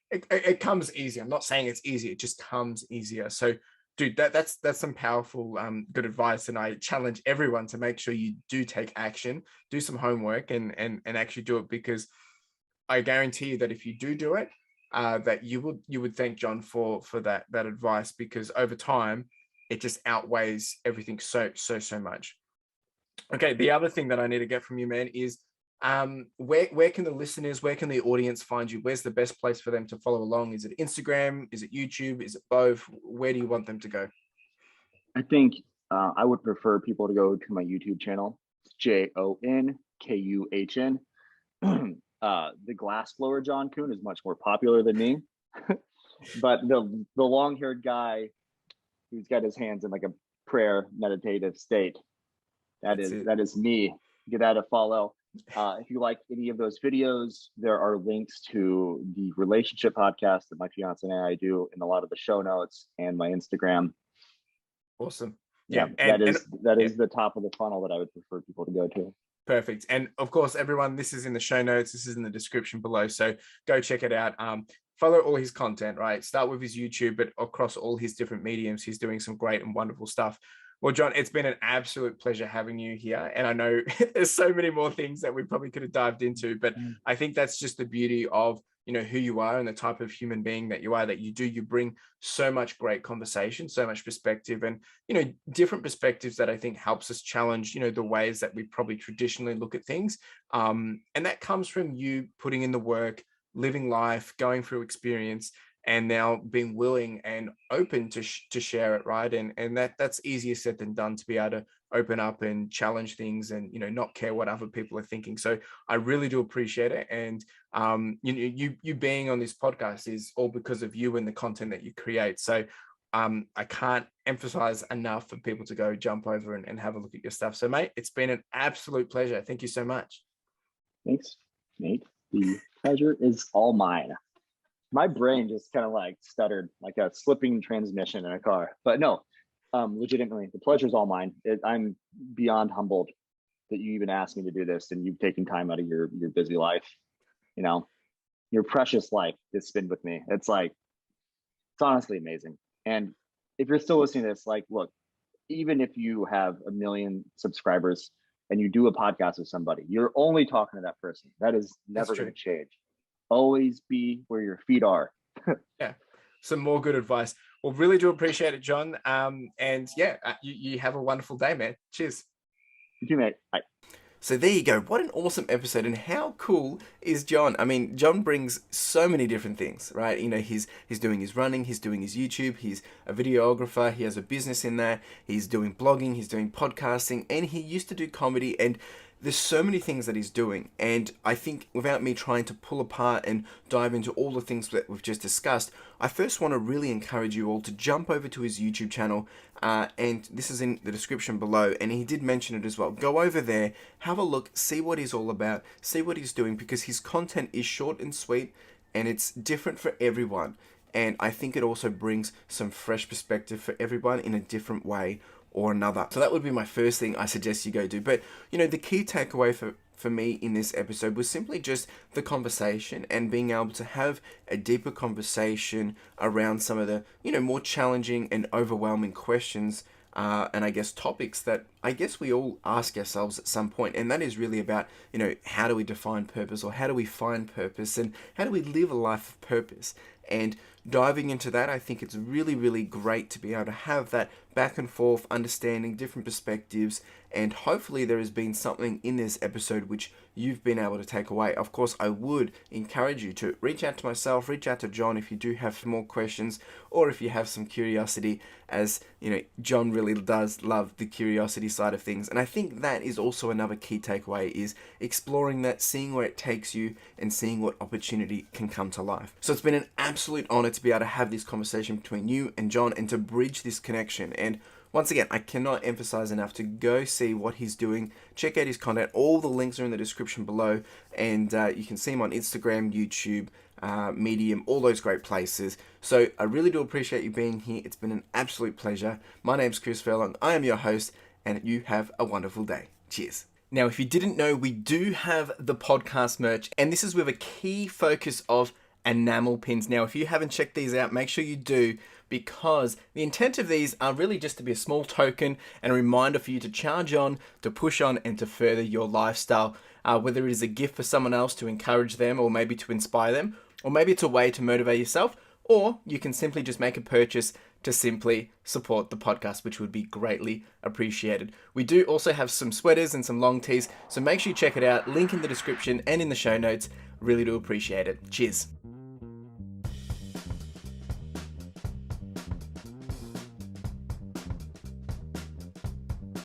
it comes easier. I'm not saying it's easy, it just comes easier. So dude, that's some powerful good advice, and I challenge everyone to make sure you do take action, do some homework, and actually do it, because I guarantee you that if you do it, that you would thank Jon for that advice, because over time it just outweighs everything so much. Okay, the other thing that I need to get from you, man, is where can the listeners, where can the audience find you? Where's the best place for them to follow along? Is it Instagram? Is it YouTube? Is it both? Where do you want them to go? I think I would prefer people to go to my YouTube channel. It's JONKUHN. The glass blower Jon Kuhn is much more popular than me, but the long-haired guy who's got his hands in like a prayer meditative state, that is me. Give that a follow. If you like any of those videos, there are links to the relationship podcast that my fiance and I do in a lot of the show notes, and my Instagram. Awesome. Yeah, that is the top of the funnel that I would prefer people to go to. Perfect. And of course, everyone, this is in the show notes. This is in the description below. So go check it out. Follow all his content, right? Start with his YouTube, but across all his different mediums, he's doing some great and wonderful stuff. Well, Jon, it's been an absolute pleasure having you here. And I know there's so many more things that we probably could have dived into, but I think that's just the beauty of, who you are and the type of human being that you are, that you bring so much great conversation, so much perspective, and, different perspectives that I think helps us challenge, the ways that we probably traditionally look at things. And that comes from you putting in the work, living life, going through experience, and now being willing and open to share it, right? And that's easier said than done, to be able to open up and challenge things and, not care what other people are thinking. So I really do appreciate it. And you being on this podcast is all because of you and the content that you create. So I can't emphasize enough for people to go jump over and have a look at your stuff. So mate, it's been an absolute pleasure. Thank you so much. Thanks, Nate. The pleasure is all mine. My brain just kind of like stuttered, like a slipping transmission in a car. But no, legitimately, the pleasure is all mine. I'm beyond humbled that you even asked me to do this, and you've taken time out of your busy life, your precious life to spend with me. It's honestly amazing. And if you're still listening to this, look, even if you have 1 million subscribers and you do a podcast with somebody, you're only talking to that person. That is never going to change. Always be where your feet are. Yeah, some more good advice. Well, really do appreciate it, Jon. And yeah, you have a wonderful day, man. Cheers. You too, mate. Bye. So there you go. What an awesome episode. And how cool is Jon? I mean, Jon brings so many different things, right? He's doing his running, he's doing his YouTube, he's a videographer, he has a business in there, he's doing blogging, he's doing podcasting, and he used to do comedy, and there's so many things that he's doing. And I think, without me trying to pull apart and dive into all the things that we've just discussed, I first want to really encourage you all to jump over to his YouTube channel, and this is in the description below, and he did mention it as well. Go over there, have a look, see what he's all about, see what he's doing, because his content is short and sweet, and it's different for everyone. And I think it also brings some fresh perspective for everyone in a different way or another. So that would be my first thing I suggest you go do. But, the key takeaway for me in this episode was simply just the conversation, and being able to have a deeper conversation around some of the, more challenging and overwhelming questions, and I guess topics that I guess we all ask ourselves at some point. And that is really about, how do we define purpose, or how do we find purpose, and how do we live a life of purpose? And diving into that, I think it's really, really great to be able to have that back and forth, understanding different perspectives, and hopefully there has been something in this episode which you've been able to take away. Of course, I would encourage you to reach out to myself, reach out to Jon if you do have more questions, or if you have some curiosity, as Jon really does love the curiosity side of things. And I think that is also another key takeaway, is exploring that, seeing where it takes you, and seeing what opportunity can come to life. So it's been an absolute honor to be able to have this conversation between you and Jon, and to bridge this connection. And Once again, I cannot emphasize enough to go see what he's doing. Check out his content. All the links are in the description below, and you can see him on Instagram, YouTube, Medium, all those great places. So I really do appreciate you being here. It's been an absolute pleasure. My name's CLFurlong. I am your host, and you have a wonderful day. Cheers. Now, if you didn't know, we do have the podcast merch, and this is with a key focus of enamel pins. Now, if you haven't checked these out, make sure you do, because the intent of these are really just to be a small token and a reminder for you to charge on, to push on, and to further your lifestyle. Whether it is a gift for someone else to encourage them, or maybe to inspire them, or maybe it's a way to motivate yourself, or you can simply just make a purchase to simply support the podcast, which would be greatly appreciated. We do also have some sweaters and some long tees, so make sure you check it out. Link in the description and in the show notes. Really do appreciate it. Cheers.